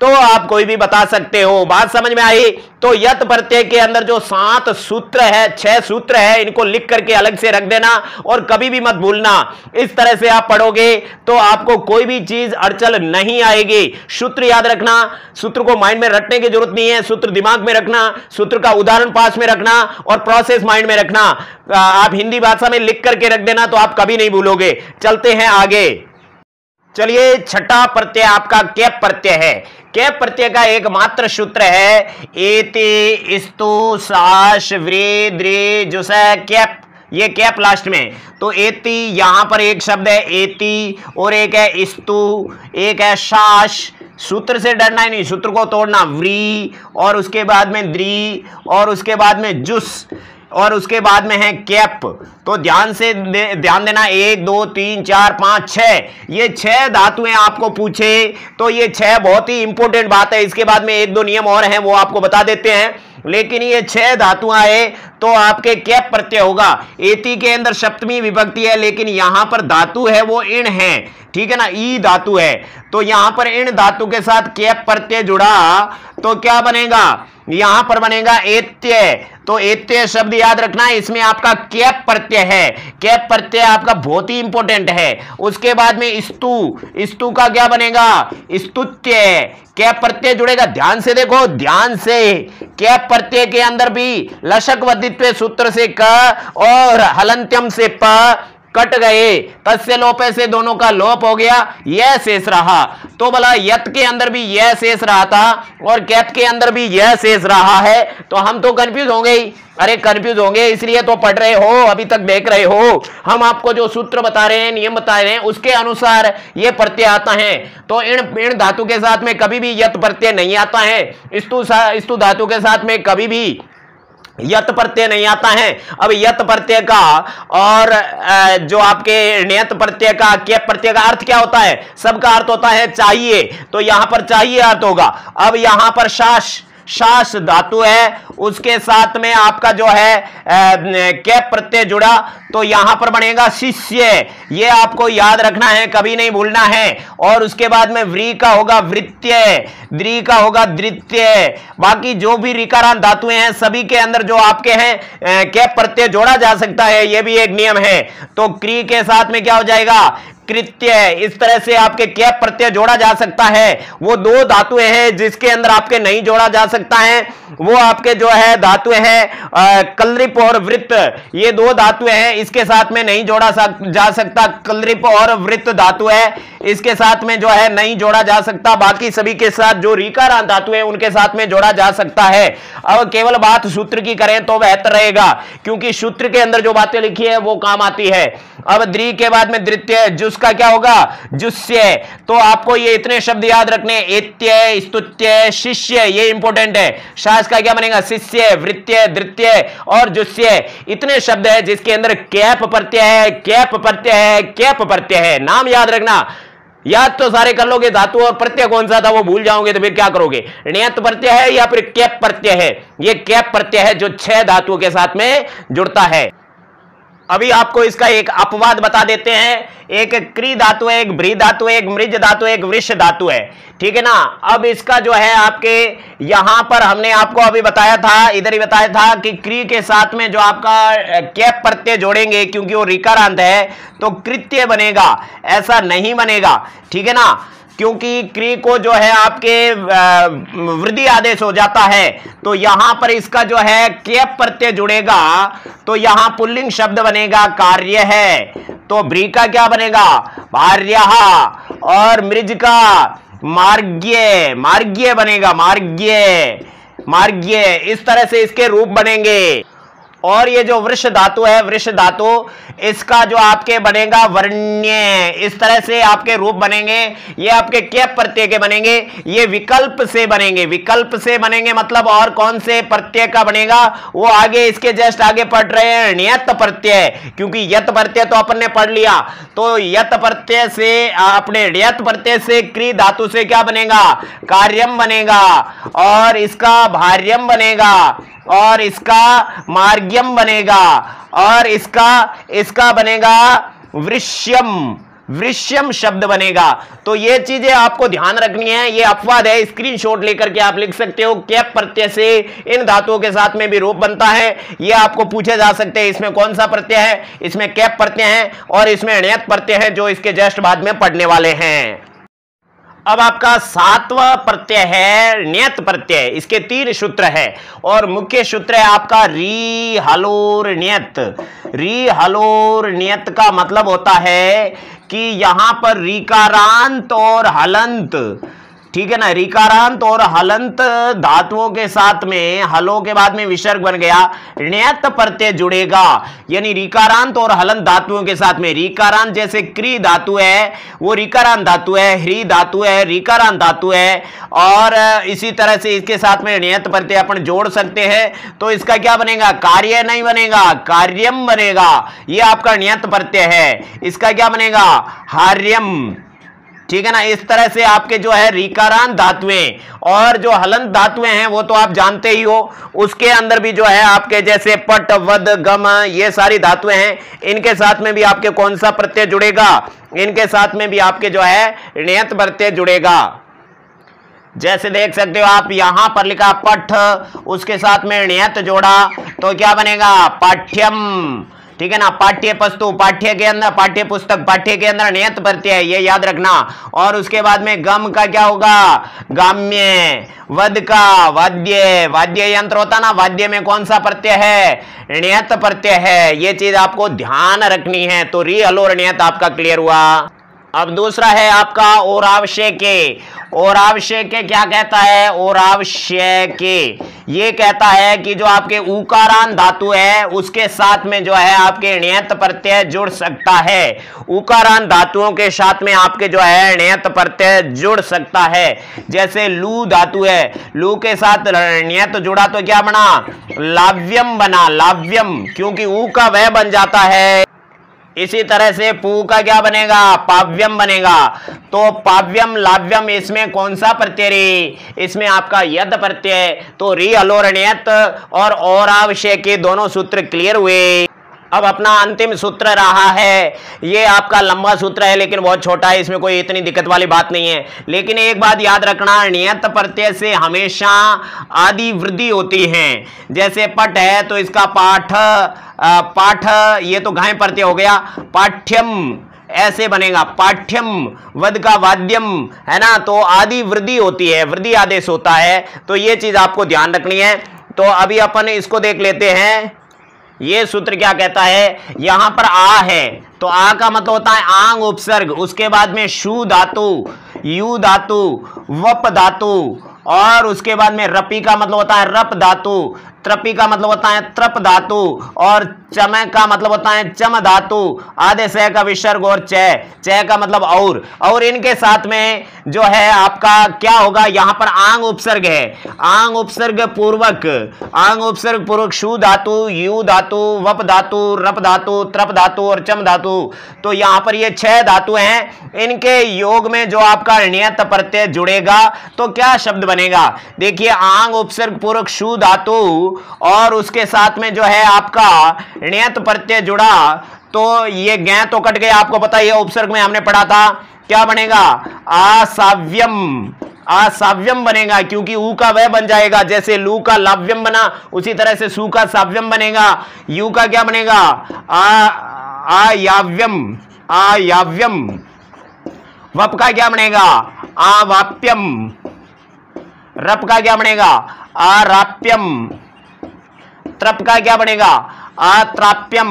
तो आप कोई भी बता सकते हो। बात समझ में आई। तो यत प्रत्यय के अंदर जो 7 सूत्र है, 6 सूत्र है, इनको लिख करके अलग से रख देना और कभी भी मत भूलना। इस तरह से आप पढ़ोगे तो आपको कोई भी चीज अड़चन नहीं आएगी। सूत्र याद रखना, सूत्र को माइंड में रटने की जरूरत नहीं है, सूत्र दिमाग में रखना, सूत्र का उदाहरण पास में रखना और प्रोसेस माइंड में रखना। आप हिंदी भाषा में लिख करके रख देना तो आप कभी नहीं भूलोगे। चलते हैं आगे। चलिए छठा प्रत्यय आपका कैप प्रत्यय है। कैप प्रत्यय का एकमात्र सूत्र है एति स्तु साश व्रे द्रे जुस कैप, ये कैप लास्ट में। तो एति यहां पर एक शब्द है एति और एक है स्तु, एक है शाश। सूत्र से डरना ही नहीं, सूत्र को तोड़ना। व्री और उसके बाद में द्री और उसके बाद में जुस और उसके बाद में है कैप। तो ध्यान से ध्यान देना, 1 2 3 4 5 6, ये 6 धातुएं आपको पूछे तो ये 6 बहुत ही इंपॉर्टेंट बात है। इसके बाद में 1-2 नियम और हैं वो आपको बता देते हैं, लेकिन ये 6 धातुएं आए तो आपके कैप प्रत्यय होगा। एति के अंदर सप्तमी विभक्ति है लेकिन यहां पर धातु है वो इण है, ठीक है ना, ई धातु है। तो यहां पर इण धातु के साथ कैप प्रत्यय जुड़ा तो क्या बनेगा, यहां पर बनेगा एत्य। तो एत्य शब्द याद रखना, इसमें आपका कैप प्रत्यय है। कैप प्रत्यय आपका बहुत ही इंपॉर्टेंट है। उसके बाद में स्तु, स्तु का क्या बनेगा, स्तुत्य। कैप प्रत्यय जुड़ेगा, ध्यान से देखो, ध्यान से। कैप प्रत्यय के अंदर भी लशक वदित्व सूत्र से क और हलंत्यम से प, कट गए, तस्य लोपे से दोनों का लोप हो गया, यह शेष रहा। तो बोला यत के अंदर भी यह शेष रहा था और कैप के अंदर भी यह शेष रहा है, तो हम तो कंफ्यूज होंगे ही। अरे कंफ्यूज होंगे इसलिए तो पढ़ रहे हो, अभी तक देख रहे हो, हम आपको जो सूत्र बता रहे हैं, नियम बता रहे हैं, उसके अनुसार ये प्रत्यय आता है। तो इन धातु के साथ में कभी भी यत प्रत्यय नहीं आता है, स्तु धातु के साथ में कभी भी यत प्रत्यय नहीं आता है। अब यत प्रत्यय का और जो आपके नियत प्रत्यय का, कैप प्रत्यय का अर्थ क्या होता है? सबका अर्थ होता है चाहिए, तो यहां पर चाहिए अर्थ होगा। अब यहां पर शास धातु है, उसके साथ में आपका जो है कैप प्रत्यय जुड़ा, तो यहां पर बनेगा शिष्य। ये आपको याद रखना है, कभी नहीं भूलना है। और उसके बाद में व्री का होगा वृत्य, द्री का होगा द्वितीय। बाकी जो भी ऋकारांत धातुएं हैं सभी के अंदर जो आपके हैं कैप प्रत्यय जोड़ा जा सकता है, यह भी एक नियम है। तो क्री के साथ में क्या हो जाएगा? कृत्य। इस तरह से आपके कैप प्रत्यय जोड़ा जा सकता है। वो दो धातुएं हैं जिसके अंदर आपके नहीं जोड़ा जा सकता है, वो आपके जो है धातुएं हैं कलरिप और वृत्त, ये दो धातुएं हैं, इसके साथ में नहीं जोड़ा जा सकता। कलरिप और वृत्त धातु है, इसके साथ में जो है नहीं जोड़ा जा सकता। बाकी सभी के साथ जो ऋकारांत धातु है उनके साथ में जोड़ा जा सकता है। अब केवल बात सूत्र की करें तो बेहतर रहेगा, क्योंकि सूत्र के अंदर जो बातें लिखी है वो काम आती है। अब द्रि के बाद में द्वितीय, जुस का क्या होगा? जुस्य। तो आपको ये इतने शब्द याद रखने, एत्य, स्तुत्य, शिष्य, ये इंपॉर्टेंट है। शास का क्या बनेगा? शिष्य, वृत्य, द्वितीय और जुस्य। इतने शब्द है जिसके अंदर कैप प्रत्यय है, कैप प्रत्यय है, कैप प्रत्यय है। नाम याद रखना, याद तो सारे कर लोगे, धातु और प्रत्यय कौन सा था वो भूल जाओगे तो फिर क्या करोगे? नियत प्रत्यय है या फिर कैप प्रत्यय है? ये कैप प्रत्यय है जो 6 धातुओं के साथ में जुड़ता है। अभी आपको इसका एक अपवाद बता देते हैं। एक क्री धातु है, एक भ्री धातु है, एक मृज धातु है, एक वृष धातु है, ठीक है ना। अब इसका जो है आपके यहां पर हमने आपको अभी बताया था, इधर ही बताया था कि क्री के साथ में जो आपका कैप प्रत्यय जोड़ेंगे, क्योंकि वो ऋकारांत है, तो कृत्य बनेगा, ऐसा नहीं बनेगा, ठीक है ना। क्योंकि क्री को जो है आपके वृद्धि आदेश हो जाता है, तो यहां पर इसका जो है कैप प्रत्यय जुड़ेगा, तो यहां पुल्लिंग शब्द बनेगा कार्य है। तो भ्री का क्या बनेगा? भार्यः, और मृज का मार्ग्य, मार्ग्य बनेगा, मार्ग्य, मार्ग्य। इस तरह से इसके रूप बनेंगे। और ये जो वृष धातु है, वृष धातु, इसका जो आपके बनेगा वर्ण्य, इस तरह से आपके रूप बनेंगे। ये आपके कैप प्रत्यय के बनेंगे, ये विकल्प से बनेंगे, विकल्प से बनेंगे मतलब और कौन से प्रत्यय का बनेगा वो आगे, इसके जस्ट आगे पढ़ रहे हैं, नियत प्रत्यय। क्योंकि यत प्रत्यय तो अपन ने पढ़ लिया, तो यत प्रत्यय से अपने नियत प्रत्यय से क्री धातु से क्या बनेगा? कार्यम बनेगा, और इसका भार्यम बनेगा, और इसका मार्ग्यम बनेगा, और इसका बनेगा वृष्यम, वृष्यम शब्द बनेगा। तो ये चीजें आपको ध्यान रखनी है, ये अपवाद है, स्क्रीनशॉट लेकर के आप लिख सकते हो। कैप प्रत्यय से इन धातुओं के साथ में भी रूप बनता है, ये आपको पूछे जा सकते हैं, इसमें कौन सा प्रत्यय है? इसमें कैप प्रत्यय है और इसमें नियत प्रत्यय है, जो इसके जस्ट बाद में पढ़ने वाले हैं। अब आपका 7वां प्रत्यय है नियत प्रत्यय। इसके 3 सूत्र है और मुख्य सूत्र है आपका री हलोर नियत। री हलोर नियत का मतलब होता है कि यहां पर रीकारांत और हलंत, ठीक है ना, रीकारांत और हलंत धातुओं के साथ में हलो के बाद में विसर्ग बन गया, नियत प्रत्यय जुड़ेगा। यानी रीकारांत और हलंत धातुओं के साथ में, रीकारांत जैसे क्री धातु है वो रीकारांत धातु है, ह्री धातु है रीकारांत धातु है, और इसी तरह से इसके साथ में नियत प्रत्यय अपन जोड़ सकते हैं। तो इसका क्या बनेगा? कार्य नहीं बनेगा, कार्यम बनेगा। ये आपका नियत प्रत्यय है। इसका क्या बनेगा? हार्यम, ठीक है ना। इस तरह से आपके जो है रीकारांत धातुएं और जो हलंत धातुएं हैं वो तो आप जानते ही हो। उसके अंदर भी जो है आपके जैसे पट, वद, गम, ये सारी धातुएं हैं, इनके साथ में भी आपके कौन सा प्रत्यय जुड़ेगा? इनके साथ में भी आपके जो है नियत प्रत्यय जुड़ेगा। जैसे देख सकते हो आप, यहां पर लिखा पठ, उसके साथ में नियत जोड़ा, तो क्या बनेगा? पाठ्यम, ठीक है ना। पाठ्य पुस्तु, पाठ्य के अंदर पाठ्य पुस्तक, पाठ्य के अंदर नियत प्रत्यय, ये याद रखना। और उसके बाद में गम का क्या होगा, गाम्य। वद का वाद्य, वाद्य यंत्र होता ना, वाद्य में कौन सा प्रत्यय है, नियत प्रत्यय है। ये चीज आपको ध्यान रखनी है। तो री हलोर नियत आपका क्लियर हुआ। अब दूसरा है आपका ओरावश्य के। ओरावश्य के क्या कहता है, ओरावश्य के ये कहता है कि जो आपके उकारांत धातु है उसके साथ में जो है आपके नियत प्रत्यय जुड़ सकता है। उकारांत धातुओं के साथ में आपके जो है नियत प्रत्यय जुड़ सकता है। जैसे लू धातु है, लू के साथ नियत जुड़ा तो क्या बना, लाव्यम बना, लाव्यम, क्योंकि ऊ का वह बन जाता है। इसी तरह से पू का क्या बनेगा, पाव्यम बनेगा। तो पाव्यम लाव्यम, इसमें कौन सा प्रत्यय रे, इसमें आपका यद प्रत्यय। तो री हलोर नियत और ओरावश्य के दोनों सूत्र क्लियर हुए। अब अपना अंतिम सूत्र रहा है, ये आपका लंबा सूत्र है लेकिन बहुत छोटा है, इसमें कोई इतनी दिक्कत वाली बात नहीं है। लेकिन एक बात याद रखना, नियत प्रत्यय से हमेशा आदि वृद्धि होती है। जैसे पट है तो इसका पाठ, पाठ ये तो घाय प्रत्यय हो गया, पाठ्यम ऐसे बनेगा, पाठ्यम। वद का वाद्यम है ना, तो आदि वृद्धि होती है, वृद्धि आदेश होता है। तो ये चीज आपको ध्यान रखनी है। तो अभी अपन इसको देख लेते हैं। ये सूत्र क्या कहता है, यहां पर आ है तो आ का मतलब होता है आंग उपसर्ग, उसके बाद में शु धातु, यू धातु, वप धातु, और उसके बाद में रपी का मतलब होता है रप धातु, त्रपी का मतलब होता है त्रप धातु, और चमय का मतलब होता है चम धातु, आधे सह का विसर्ग और चय, चय का मतलब और इनके साथ में जो है आपका क्या होगा, यहां पर आंग उपसर्ग है, आंग उपसर्ग पूर्वक, आंग उपसर्ग पूर्वक शु धातु, यू धातु, वप धातु, रप धातु, त्रप धातु और चम धातु। तो यहां पर ये 6 धातु हैं, इनके योग में जो आपका नियत प्रत्यय जुड़ेगा तो क्या शब्द बनेगा, देखिए आंग उपसर्ग पूर्वक शु धातु और उसके साथ में जो है आपका नियत प्रत्यय जुड़ा, तो ये गै तो कट गया, आपको पता है उपसर्ग में हमने पढ़ा था, क्या बनेगा, आसाव्यम, आसाव्यम बनेगा, क्योंकि ऊ का वह बन जाएगा। जैसे लू का लाव्यम बना उसी तरह से सू का साव्यम बनेगा। यू का क्या बनेगा, आयाव्यम, आयाव्यम। वप का क्या बनेगा, आवाप्यम। रप का क्या बनेगा, आराप्यम। त्रप का क्या बनेगा, आत्राप्यम।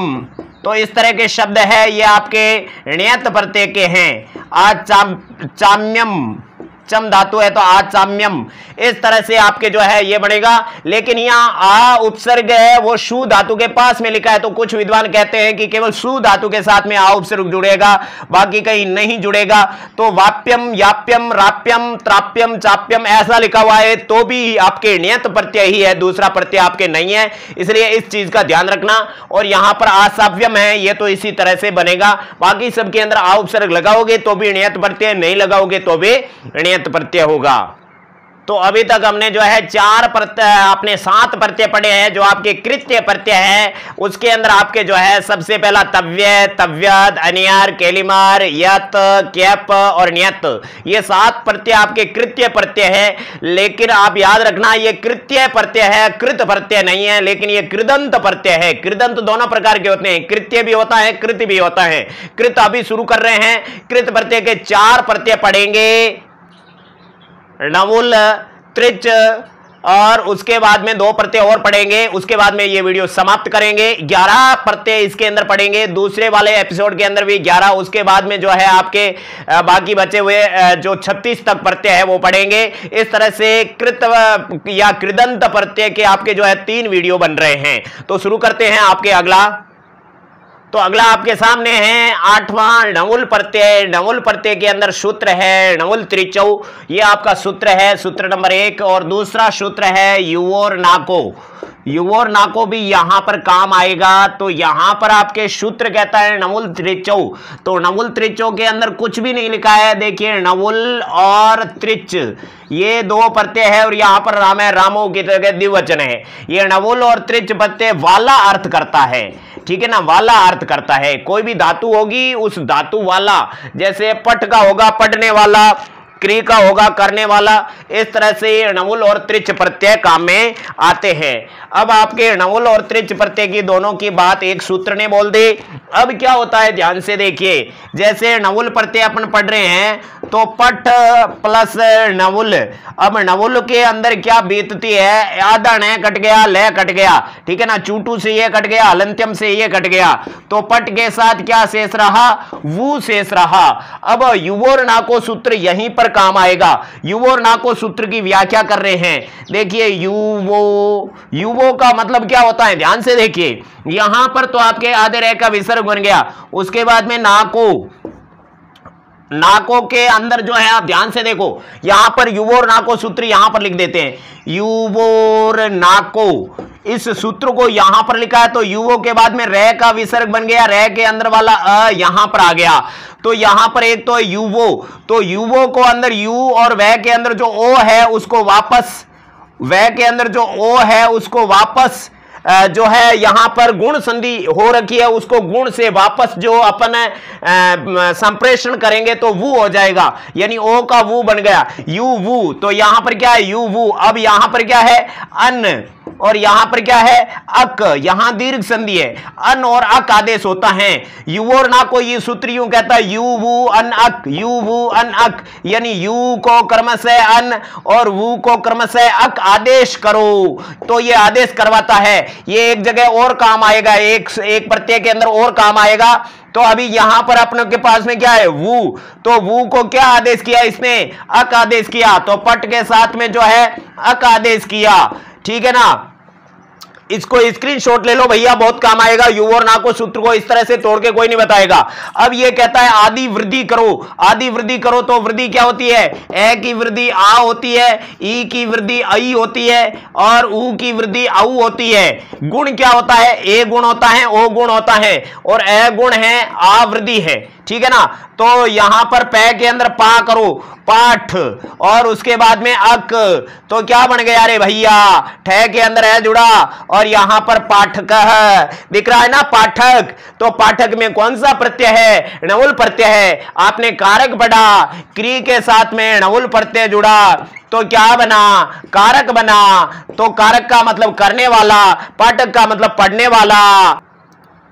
तो इस तरह के शब्द है, ये आपके नियत प्रत्यय के हैं। चाम्यम, चम धातु है तो आचाम्यम, इस तरह से आपके जो है ये बनेगा। लेकिन यहाँ आ उपसर्ग है वो शु धातु के पास में लिखा है, तो कुछ विद्वान कहते हैं कि केवल शु धातु के साथ में आ उपसर्ग जुड़ेगा, बाकी कहीं नहीं जुड़ेगा। तो वाप्यम, याप्यम, राप्यम, त्राप्यम, चाप्यम ऐसा लिखा हुआ है तो भी आपके नियत प्रत्यय ही है, दूसरा प्रत्यय आपके नहीं है, इसलिए इस चीज का ध्यान रखना। और यहां पर आसाव्यम है, ये तो इसी तरह से बनेगा, बाकी सबके अंदर आ उपसर्ग लगाओगे तो भी नियत प्रत्यय, नहीं लगाओगे तो भी नियत प्रत्यय होगा। तो अभी तक हमने जो है 4 प्रत्यय, आपने 7 प्रत्यय पढ़े हैं जो आपके कृत्य प्रत्यय है। उसके अंदर आपके जो है सबसे पहला तव्य, तव्यद, अनियार, केलिमार, यत, कैप और नियत, ये 7 प्रत्यय आपके कृत्य प्रत्यय है। लेकिन आप याद रखना ये कृत्य प्रत्यय है, कृत प्रत्यय नहीं है, लेकिन ये कृदंत प्रत्यय है। कृदंत दोनों प्रकार के होते हैं, कृत्य भी होता है, कृत भी होता है। कृत अभी शुरू कर रहे हैं, कृत प्रत्यय के 4 प्रत्यय पढ़ेंगे, नवुल, त्रिच, और उसके बाद में 2 प्रत्यय और पढ़ेंगे, उसके बाद में ये वीडियो समाप्त करेंगे। 11 प्रत्यय इसके अंदर पढ़ेंगे, दूसरे वाले एपिसोड के अंदर भी 11, उसके बाद में जो है आपके बाकी बचे हुए जो 36 तक प्रत्यय है वो पढ़ेंगे। इस तरह से कृत या कृदंत प्रत्यय के आपके जो है 3 वीडियो बन रहे हैं। तो शुरू करते हैं आपके अगला। तो अगला आपके सामने है 8वां नवुल प्रत्यय। नवुल प्रत्यय के अंदर सूत्र है नवुल त्रिचौ, ये आपका सूत्र है, सूत्र नंबर 1। और दूसरा सूत्र है युवोर नाको, युवोर नाको भी यहां पर काम आएगा। तो यहां पर आपके सूत्र कहता है नवुल त्रिचौ, तो नवुल त्रिचौ के अंदर कुछ भी नहीं लिखा है, देखिए नवुल और त्रिच ये 2 प्रत्यय है, और यहां पर राम है, रामो की तरह द्विवचन है। ये नवुल और त्रिच प्रत्यय वाला अर्थ करता है, ठीक है ना, वाला अर्थ करता है। कोई भी धातु होगी उस धातु वाला, जैसे पट का होगा पढ़ने वाला, क्रिया का होगा करने वाला। इस तरह से णवुल और त्रिच प्रत्यय काम में आते हैं। अब आपके णवुल और त्रिच प्रत्यय की दोनों की बात एक सूत्र ने बोल दी। अब क्या होता है ध्यान से देखिए, जैसे णवुल प्रत्यय अपन पढ़ रहे हैं तो पठ प्लस णवुल। अब णवुल के अंदर क्या बीतती है, आधा न कट गया, ल कट गया, ठीक है ना, चूटू से ये कट गया, हलंत्यम से ये कट गया, तो पट के साथ क्या शेष रहा, वू शेष रहा। अब युवोर नाको सूत्र यहीं पर काम आएगा। युवोर नाको सूत्र की व्याख्या कर रहे हैं। देखिए युवो का मतलब क्या होता है, ध्यान से देखिए, यहां पर तो आपके आधे रह का विसर्ग बन गया, उसके बाद में नाको के अंदर जो है आप ध्यान से देखो, यहां पर युवोर नाको सूत्र यहां पर लिख देते हैं, युवोर नाको, इस सूत्र को यहां पर लिखा है तो युवो के बाद में रह का विसर्ग बन गया, रह के अंदर वाला अ यहां पर आ गया। तो यहां पर एक तो युवो, तो युवो को अंदर यू और वह के अंदर जो ओ है उसको वापस, वह के अंदर जो ओ है उसको वापस जो है यहां पर गुण संधि हो रखी है, उसको गुण से वापस जो अपन संप्रेषण करेंगे तो वू हो जाएगा, यानी ओ का वू बन गया, यू वू। तो यहां पर क्या है, यू वू। अब यहां पर क्या है, अन, और यहां पर क्या है, अक, यहां दीर्घ संधि है, अन और अक आदेश होता है। युवोर ना को ये सूत्र यूं कहता है, यू वू अन अक, यू वू अन अक, यानी यू को क्रमशः अन और वू को क्रमशः अक आदेश करो, तो ये आदेश करवाता है। ये एक जगह और काम आएगा, एक प्रत्यय के अंदर और काम आएगा। तो अभी यहां पर अपने के पास में क्या है, वू, तो वू को क्या आदेश किया इसने, अक आदेश किया, तो पट के साथ में जो है अक आदेश किया, ठीक है ना। इसको स्क्रीनशॉट ले लो भैया, बहुत काम आएगा। युवोर ना को सूत्र को इस तरह से तोड़ के कोई नहीं बताएगा। अब ये कहता है आदि वृद्धि करो, आदि वृद्धि करो, तो वृद्धि क्या होती है, ए की वृद्धि आ होती है, ई की वृद्धि आई होती है और ऊ की वृद्धि आऊ होती है। गुण क्या होता है, ए गुण होता है, ओ गुण होता है और ए गुण है, आ वृद्धि है, ठीक है ना। तो यहां पर पै के अंदर पा करो, पाठ, और उसके बाद में अक, तो क्या बन गया रे भैया, ठे के अंदर है जुड़ा और यहां पर पाठक दिख रहा है ना, पाठक। तो पाठक में कौन सा प्रत्यय है, णवुल प्रत्यय है। आपने कारक पढ़ा, क्री के साथ में णवुल प्रत्यय जुड़ा तो क्या बना, कारक बना। तो कारक का मतलब करने वाला, पाठक का मतलब पढ़ने वाला।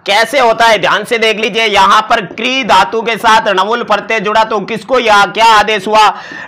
कैसे होता है ध्यान से देख लीजिए, यहां पर क्री धातु के साथ णवुल प्रत्यय जुड़ा तो किसको या क्या आदेश हुआ,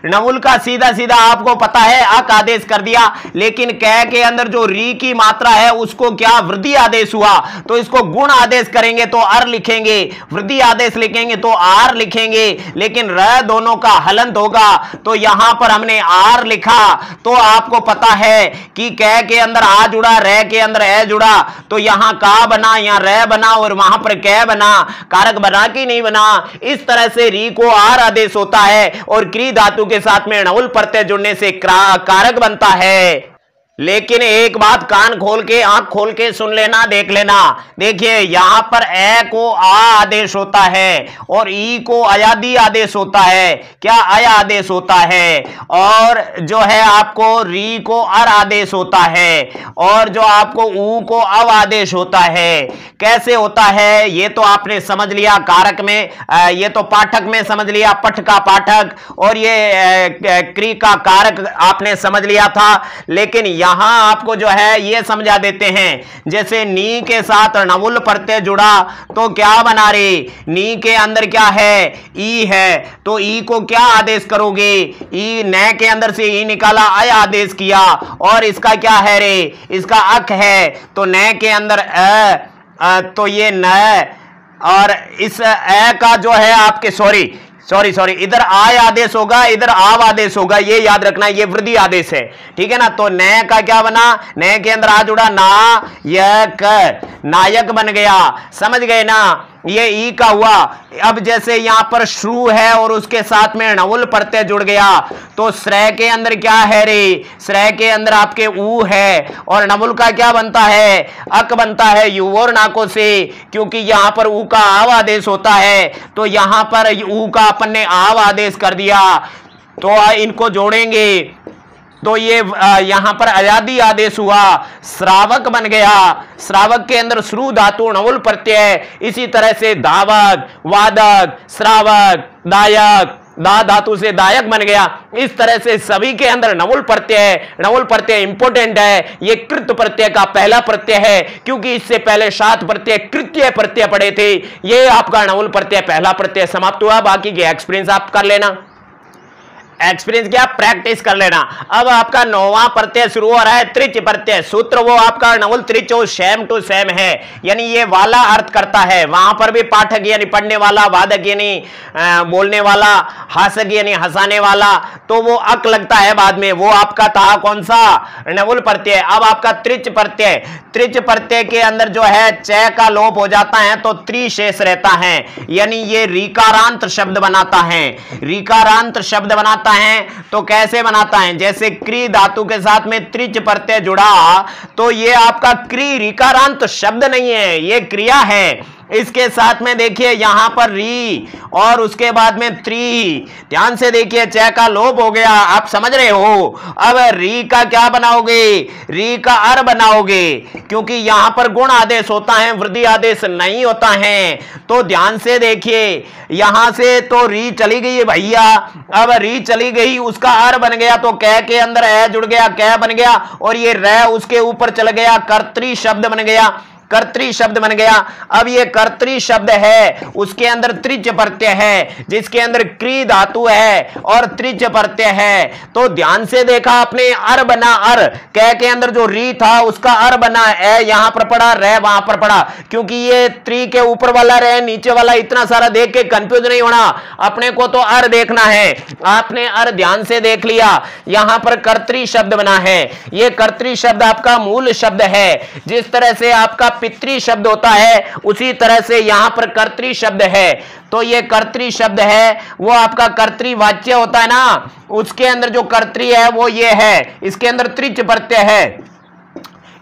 णवुल का सीधा सीधा आपको पता है अक आदेश कर दिया, लेकिन कै के अंदर जो री की मात्रा है उसको क्या वृद्धि आदेश हुआ। तो इसको गुण आदेश करेंगे तो अर लिखेंगे, वृद्धि आदेश लिखेंगे तो आर लिखेंगे, लेकिन र दोनों का हलंत होगा तो यहां पर हमने आर लिखा। तो आपको पता है कि कै के अंदर आ जुड़ा, रे के अंदर ए जुड़ा, तो यहां का बना, यहां रे बना और वहां पर कै बना, कारक बना कि नहीं बना। इस तरह से री को आर आदेश होता है और क्री धातु के साथ में णवुल प्रत्यय जुड़ने से कारक बनता है। लेकिन एक बात कान खोल के आंख खोल के सुन लेना, देख लेना। देखिए यहां पर ए को आ आदेश होता है और ई को अयादी आदेश होता है, क्या आया आदेश होता है, और जो है आपको री को अर आदेश होता है और जो आपको ऊ को अव आदेश होता है। कैसे होता है ये तो आपने समझ लिया, कारक में ये तो पाठक में समझ लिया, पठ का पाठक और ये क्री का कारक आपने समझ लिया था। लेकिन यहां आपको जो है ये समझा देते हैं, जैसे नी के साथ णवुल प्रत्यय जुड़ा तो क्या बना रे, नी के अंदर क्या है, ई है, तो ई को क्या आदेश करोगे, ई न के अंदर से ई निकाला, अय आदेश किया, और इसका क्या है रे, इसका अक है, तो न के अंदर तो ये न, और इस ए का जो है आपके सॉरी इधर आय आदेश होगा, इधर आव आदेश होगा, ये याद रखना, ये वृद्धि आदेश है, ठीक है ना। तो न का क्या बना, न के अंदर आ जुड़ा, ना यक, नायक बन गया, समझ गए ना, ये ई का हुआ। अब जैसे यहां पर श्रु है और उसके साथ में णवुल प्रत्यय जुड़ गया तो श्रय के अंदर क्या है रे, श्रय के अंदर आपके ऊ है और णवुल का क्या बनता है, अक बनता है युवोर नाको से, क्योंकि यहां पर ऊ का आव आदेश होता है। तो यहां पर ऊ का अपन ने आव आदेश कर दिया, तो इनको जोड़ेंगे तो ये यहां पर अयादी आदेश हुआ, श्रावक बन गया। श्रावक के अंदर श्रु धातु णवुल प्रत्यय, इसी तरह से धावक, वादक, श्रावक, दायक, दा धातु से दायक बन गया। इस तरह से सभी के अंदर नवुल प्रत्यय है। नवुल प्रत्यय इंपोर्टेंट है, ये कृत प्रत्यय का पहला प्रत्यय है, क्योंकि इससे पहले 7 प्रत्यय कृत्य प्रत्यय पढ़े थे। ये आपका नवुल प्रत्यय पहला प्रत्यय समाप्त हुआ। बाकी के एक्सपीरियंस आप कर लेना, एक्सपीरियंस क्या, प्रैक्टिस कर लेना। अब आपका 9वां प्रत्यय शुरू हो रहा है, त्रिच प्रत्यय। सूत्र वो आपका नवुल त्रिच सेम टू सेम है, यानी ये वाला अर्थ करता है। वहां पर भी पाठक यानी पढ़ने वाला, वादक यानी बोलने वाला, हासक यानी हंसाने वाला, तो वो अक लगता है बाद में। वो आपका था कौन सा, नवुल प्रत्यय। अब आपका त्रिच प्रत्यय, त्रिच प्रत्यय के अंदर जो है च का लोप हो जाता है तो त्रि शेष रहता है, यानी ये रीकारांत शब्द बनाता है। रीकारांत शब्द बनाता है तो कैसे बनाता है, जैसे क्री धातु के साथ में त्रिच प्रत्यय जुड़ा तो ये आपका क्री रीकारांत शब्द नहीं है, ये क्रिया है। इसके साथ में देखिए यहां पर री और उसके बाद में त्री, ध्यान से देखिए च का लोप हो गया, आप समझ रहे हो। अब री का क्या बनाओगे, री का अर बनाओगे, क्योंकि यहां पर गुण आदेश होता है, वृद्धि आदेश नहीं होता है। तो ध्यान से देखिए यहां से तो री चली गई है भैया, अब री चली गई, उसका अर बन गया तो कै के अंदर ए जुड़ गया, कै बन गया, और ये र उसके ऊपर चल गया, कर्तरी शब्द बन गया, कर्तरी शब्द बन गया। अब ये कर्तरी शब्द है, उसके अंदर त्रिच प्रत्यय है, जिसके अंदर क्री धातु है और त्रिच प्रत्यय है। तो ध्यान से देखा आपने, अर बना, अर कै के अंदर जो री था उसका अर बना, ए यहां पर पड़ा, रे वहां पर पड़ा, क्योंकि ये त्रि के ऊपर वाला रे नीचे वाला, इतना सारा देख के कंफ्यूज नहीं होना, अपने को तो अर देखना है। आपने अर ध्यान से देख लिया, यहां पर कर्तरी शब्द बना है। ये कर्तरी शब्द आपका मूल शब्द है। जिस तरह से आपका पितृ शब्द होता है उसी तरह से यहां पर कर्तरी शब्द है। तो ये कर्तरी शब्द है, वो आपका कर्तरी वाच्य होता है ना, उसके अंदर जो कर्तरी है वो ये है, इसके अंदर त्रिच प्रत्यय है।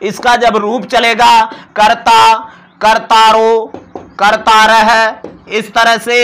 इसका जब रूप चलेगा कर्ता, कर्तारो, कर्तारह, इस तरह से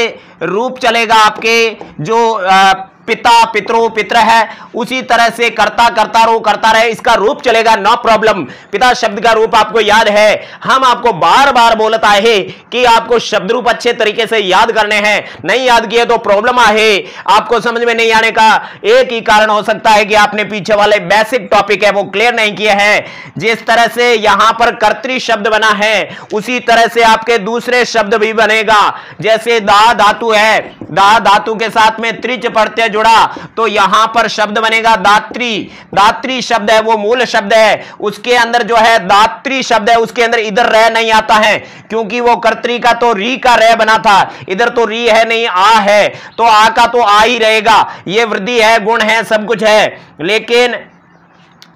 रूप चलेगा आपके। जो पिता, पितरो, पित्र है, उसी तरह से कर्ता, कर्तारो, करता रहे, इसका रूप चलेगा, नो प्रॉब्लम। पिता शब्द का रूप आपको याद है, हम आपको बार बार बोलता है कि आपको शब्द रूप अच्छे तरीके से याद करने हैं, नहीं याद किए तो प्रॉब्लम है। आपको समझ में नहीं आने का एक ही कारण हो सकता है कि आपने पीछे वाले बेसिक टॉपिक है वो क्लियर नहीं किए हैं। जिस तरह से यहां पर कर्तरी शब्द बना है उसी तरह से आपके दूसरे शब्द भी बनेगा। जैसे दा धातु है, दा धातु के साथ में त्रिच प्रत्यय जुड़ा तो यहां पर शब्द बनेगा दात्री। दात्री शब्द है वो मूल शब्द है, उसके अंदर जो है दात्री शब्द है, उसके अंदर इधर रह नहीं आता है, क्योंकि वो कर्तरी का तो री का रह बना था, इधर तो री है नहीं, आ है, तो आ का तो आ ही रहेगा। ये वृद्धि है, गुण है, सब कुछ है, लेकिन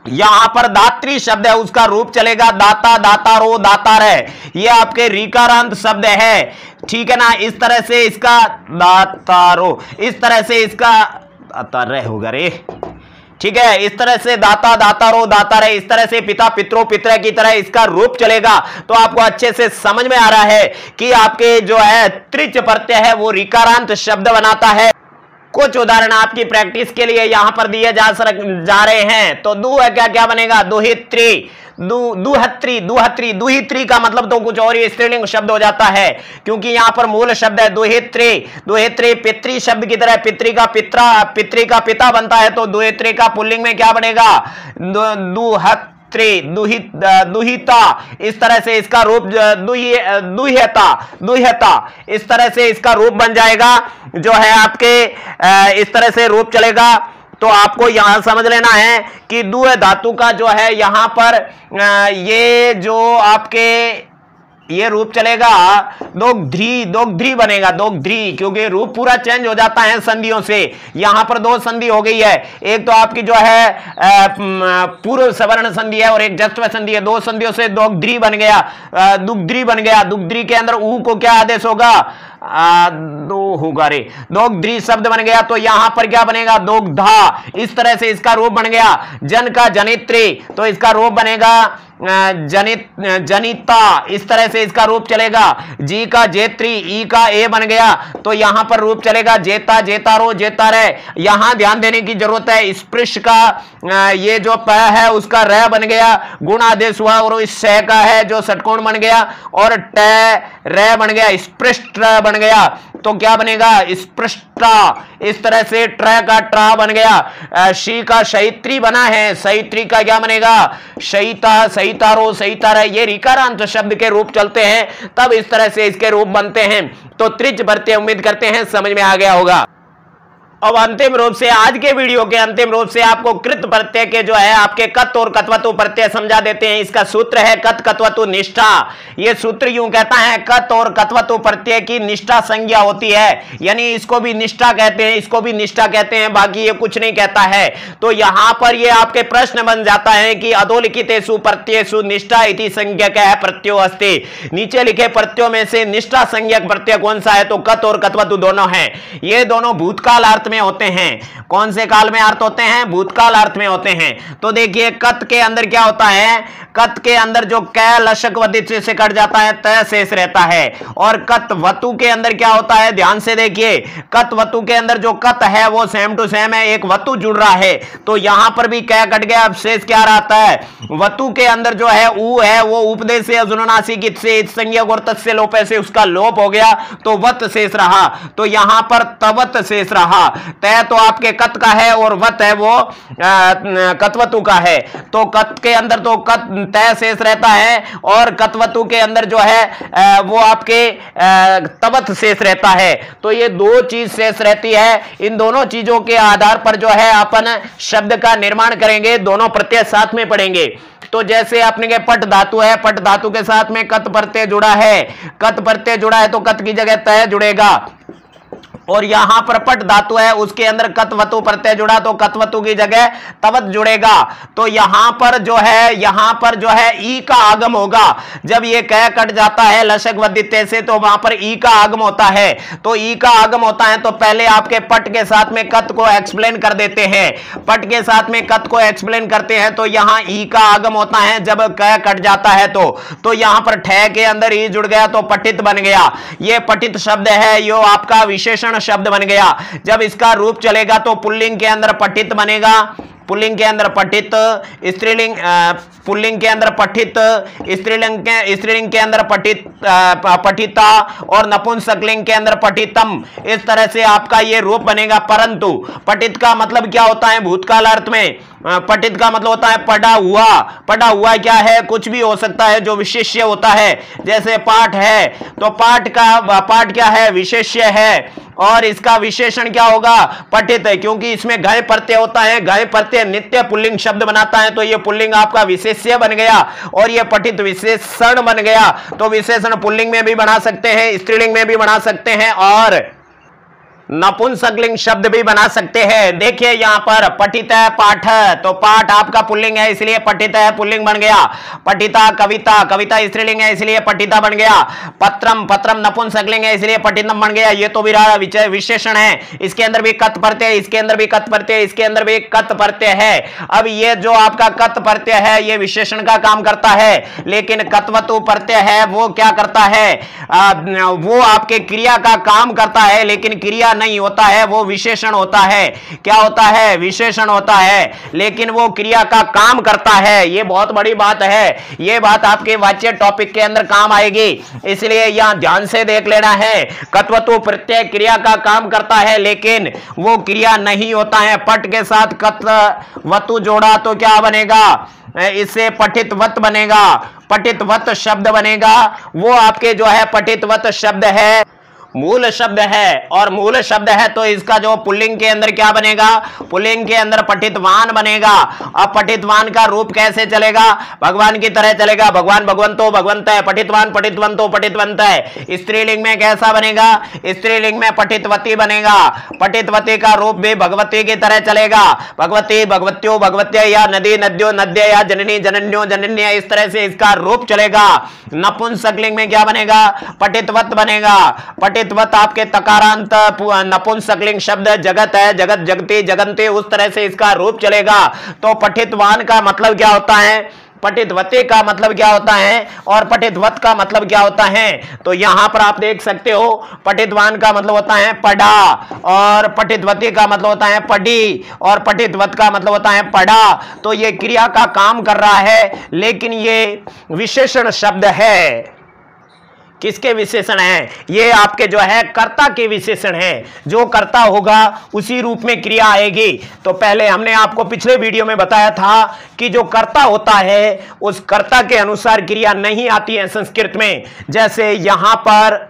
यहां पर दात्री शब्द है, उसका रूप चलेगा दाता, दातारो, दातार है। ये आपके रीकारांत शब्द है, ठीक है ना। इस तरह से इसका दातारो, इस तरह से इसका दातार होगा रे, ठीक है। इस तरह से दाता, दातारो, दातार है, इस तरह से पिता, पितरो, पितर की तरह इसका रूप चलेगा। तो आपको अच्छे से समझ में आ रहा है कि आपके जो है त्रिच प्रत्यय है वो रीकारांत शब्द बनाता है। कुछ उदाहरण आपकी प्रैक्टिस के लिए यहां पर दिए जा रहे हैं। तो दू है, क्या क्या बनेगा, दुहित्री, दुहत्री, दुहत्री, दुहित्री का मतलब तो कुछ और ही स्त्रीलिंग शब्द हो जाता है, क्योंकि यहां पर मूल शब्द है दुहित्री। दुहित्री पितृ शब्द की तरह, पितृ का पित्रा, पितृ का पिता बनता है, तो दुहित्री का पुल्लिंग में क्या बनेगा, दुहत, दुहिता, इस तरह से इसका रूप दुह्यता, दुह्यता, इस तरह से इसका रूप बन जाएगा, जो है आपके इस तरह से रूप चलेगा। तो आपको यहां समझ लेना है कि दु धातु का जो है यहां पर ये जो आपके ये रूप चलेगा दोग्ध्री, दोग्ध्री बनेगा, दोग्ध्री, क्योंकि रूप पूरा चेंज हो जाता है संधियों से। यहां पर दो संधि हो गई है, एक तो आपकी जो है पूर्व सवर्ण संधि है और एक जस्व संधि है, दो संधियों से दोग्ध्री बन गया, दुग्ध्री बन गया। दुग्ध्री के अंदर ऊ को क्या आदेश होगा, दो होगा रे, दोग्ध्री शब्द बन गया। तो यहां पर क्या बनेगा, दोग्धा, इस तरह से इसका रूप बन गया। जन का जनित्री, तो इसका रूप बनेगा जनिता, इस तरह से इसका रूप चलेगा। जी का जेत्री, ई का ए बन गया तो यहां पर रूप चलेगा जेता, जेतारो, जेतारे। यहां ध्यान देने की जरूरत है, स्पृश का ये जो प है उसका र बन गया, गुण आदेश हुआ और इस स का है जो षटकोण बन गया और ट र बन गया, स्पृष्ट बन गया तो क्या बनेगा स्पृष्टा। इस तरह से ट्र का ट्रा बन गया। शी का शैत्री बना है, शैत्री का क्या बनेगा शैता, सहितारो, सहितारा। ये ऋकारांत शब्द के रूप चलते हैं तब इस तरह से इसके रूप बनते हैं। तो त्रिच प्रत्यय उम्मीद करते हैं समझ में आ गया होगा। अब अंतिम रूप से आज के वीडियो के अंतिम रूप से आपको कृत प्रत्यय के जो है आपके कत और कत्वतु प्रत्यय समझा देते हैं। इसका सूत्र है कत कत्वतु निष्ठा। यह सूत्र यूं कहता है कत और कत्वतु प्रत्यय की निष्ठा संज्ञा होती है, यानी इसको भी निष्ठा कहते हैं, इसको भी निष्ठा कहते हैं, बाकी ये कुछ नहीं कहता है। तो यहां पर ये आपके प्रश्न बन जाता है कि अधोलिखितेषु प्रत्ययेषु निष्ठा इति संज्ञक है प्रत्ययो अस्ति। नीचे लिखे प्रत्ययों में से निष्ठा संज्ञक प्रत्यय कौन सा है तो कत और कत्वतु दोनों हैं। ये दोनों भूतकाल अर्थ में होते हैं। कौन से काल में अर्थ होते हैं भूतकाल अर्थ में होते हैं। तो देखिए कत के अंदर क्या होता है, कत के अंदर जो कै लशक वदित से कट जाता है त शेष रहता है। और कत वतु के अंदर क्या होता है ध्यान से देखिए, कत वतु के अंदर जो कत है वो सेम टू सेम है, एक वतु जुड़ रहा है तो यहां पर भी कै कट गया, अब शेष क्या रहता है वतु के अंदर जो है ऊ है वो उपदेश से अजुनासिक इत से इत संज्ञक और तत् से लोप से उसका लोप हो गया तो वत शेष रहा। तो यहां पर तवत शेष रहा। तय तो आपके कत का है और वत है वो कत्वतु का है। तो कत के अंदर तो कत तय शेष रहता है और कत्वतु के अंदर जो है वो आपके तवत शेष रहता है। तो ये दो चीज शेष रहती है। इन दोनों चीजों के आधार पर जो है अपन शब्द का निर्माण करेंगे, दोनों प्रत्यय साथ में पढ़ेंगे। तो जैसे अपने के पट धातु है, पट धातु के साथ में कत प्रत्यय जुड़ा है, कत प्रत्यय जुड़ा है तो कत की जगह तय जुड़ेगा। और यहां पर पट धातु है उसके अंदर कत्वतु प्रत्यय जुड़ा तो कत्वतु की जगह तवत जुड़ेगा। तो यहां पर जो है ई का आगम होगा। जब ये कह कट जाता है लशक वदित्य से तो वहां पर ई का आगम होता है। तो ई का आगम होता है तो पहले आपके पट के साथ में कत को एक्सप्लेन कर देते हैं, पट के साथ में कत को एक्सप्लेन करते हैं। तो यहां ई का आगम होता है जब कह कट जाता है तो यहां पर ठे के अंदर ई जुड़ गया तो पठित बन गया। ये पठित शब्द है, यो आपका विशेषण शब्द बन गया। जब इसका रूप चलेगा तो पुल्लिंग के अंदर पठित बनेगा, पुल्लिंग के अंदर पठित, स्त्रीलिंग पुल्लिंग के अंदर पठित, स्त्रीलिंग के अंदर पठित पठिता और नपुंसकलिंग के अंदर पठितम। इस तरह से आपका ये रूप बनेगा। परंतु पठित का मतलब क्या होता है भूतकाल अर्थ में, पठित का मतलब होता है पढ़ा हुआ। पढ़ा हुआ क्या है, कुछ भी हो सकता है जो विशेष्य होता है। जैसे पाठ है तो पाठ क्या है विशेष्य है और इसका विशेषण क्या होगा पठित है, क्योंकि इसमें घय प्रत्यय होता है। घय प्रत्यय नित्य पुल्लिंग शब्द बनाता है तो ये पुल्लिंग आपका विशेष्य बन गया और ये पठित विशेषण बन गया। तो विशेषण पुल्लिंग में भी बना सकते हैं, स्त्रीलिंग में भी बना सकते हैं और नपुंसकलिंग शब्द भी बना सकते हैं। देखिए यहां पर पठित है पाठ, तो पाठ आपका पुल्लिंग है इसलिए पठित है पुल्लिंग बन गया। पठिता कविता, कविता स्त्रीलिंग है इसलिए पठिता बन गया। पत्रम, पत्रम नपुंसकलिंग है इसलिए पठितम बन गया। ये तो विशेषण है, इसके अंदर भी कत प्रत्यय, इसके अंदर भी कत प्रत्यय, इसके अंदर भी कत प्रत्यय है। अब ये जो आपका कत प्रत्यय है ये विशेषण का काम करता है, लेकिन कत्वतु प्रत्यय है वो क्या करता है वो आपके क्रिया का काम करता है, लेकिन क्रिया नहीं होता है, वो विशेषण होता है। क्या होता है विशेषण होता है, लेकिन वो क्रिया का काम करता है। ये बहुत बड़ी बात है, ये बात आपके वाच्य टॉपिक के अंदर काम आएगी, इसलिए यहां ध्यान से देख लेना है। कत्वतु प्रत्यय क्रिया का काम करता है लेकिन वो क्रिया नहीं होता है। पट के साथ कत्वतु जोड़ा तो क्या बनेगा, इससे पठितवत बनेगा, पठितवत शब्द बनेगा। वो आपके जो है पठितवत शब्द है मूल शब्द है, और मूल शब्द है तो इसका जो पुल्लिंग के अंदर क्या बनेगा, पुल्लिंग के अंदर पठितवान बनेगा। अब पठितवान का रूप कैसे चलेगा, भगवान की तरह चलेगा। भगवान भगवंतो भगवंत है, पठितवान पठितवंतो पठितवंत है। स्त्रीलिंग में कैसा बनेगा, स्त्रीलिंग में पठितवती बनेगा। पठितवती का रूप भी भगवती की तरह चलेगा। भगवती भगवत्यो भगवत्य या नदी नद्यो नद्य या जननी जनन्यो जनन्य, इस तरह से इसका रूप चलेगा। नपुंसकलिंग में क्या बनेगा, पठितवत बनेगा। पठितवत आपके तकारांत नपुंसकलिंग शब्द जगत है, जगत जगती जगन्ते, उस तरह से इसका रूप चलेगा। तो पठितवान का मतलब क्या होता है, पठितवते का मतलब क्या होता है और पठितवत का मतलब क्या होता है। तो यहां पर आप देख सकते हो पठितवान का मतलब होता है पढ़ा और पठितवते का मतलब होता है पढ़ी और पठितवत का मतलब होता है पढ़ा। तो ये क्रिया का काम कर रहा है, लेकिन ये विशेषण शब्द है। किसके विशेषण हैं? ये आपके जो है कर्ता के विशेषण हैं। जो कर्ता होगा उसी रूप में क्रिया आएगी। तो पहले हमने आपको पिछले वीडियो में बताया था कि जो कर्ता होता है उस कर्ता के अनुसार क्रिया नहीं आती है संस्कृत में। जैसे यहां पर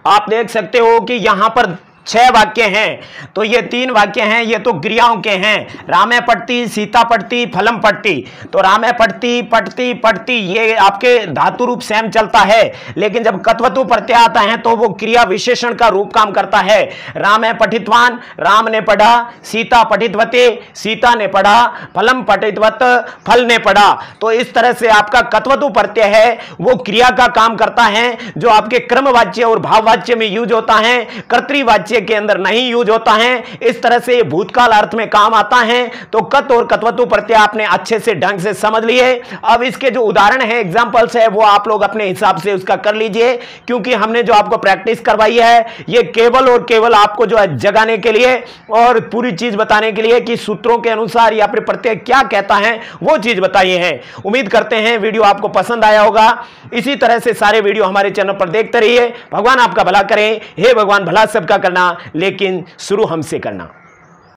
आप देख सकते हो कि यहां पर 6 वाक्य हैं, तो ये 3 वाक्य हैं, ये तो क्रियाओं के हैं। रामे पढ़ती, सीता पढ़ती, फलम पढ़ती। तो रामे पढ़ती, पढ़ती, पढ़ती, ये आपके धातु रूप सेम चलता है, लेकिन जब कत्वतु प्रत्यय आता है तो वो क्रिया विशेषण का रूप काम करता है। रामे पठितवान, राम ने पढ़ा, सीता पठितवते, सीता ने पढ़ा, फलम पठितवत, फल ने पढ़ा। तो इस तरह से आपका कत्वतु प्रत्यय है वो क्रिया का काम करता है, जो आपके क्रमवाच्य और भाववाच्य में यूज होता है, कर्तृवाच्य के अंदर नहीं यूज होता है। इस तरह से भूतकाल अर्थ में काम आता है। तो कत और कत्वतु प्रत्यय आपने अच्छे से ढंग से समझ लिए। अब इसके जो उदाहरण है, एग्जांपल्स है, वो आप लोग अपने हिसाब से उसका कर लीजिए, क्योंकि हमने जो आपको प्रैक्टिस करवाई है ये केवल और केवल आपको जो है जगाने के लिए और पूरी चीज बताने के लिए कि सूत्रों के अनुसार या फिर प्रत्यय क्या कहता है वो चीज बताइए हैं। उम्मीद करते हैं वीडियो आपको पसंद आया होगा। इसी तरह से सारे वीडियो हमारे चैनल पर देखते रहिए। भगवान आपका भला करें। हे भगवान, भला सबका करना, लेकिन शुरू हमसे करना।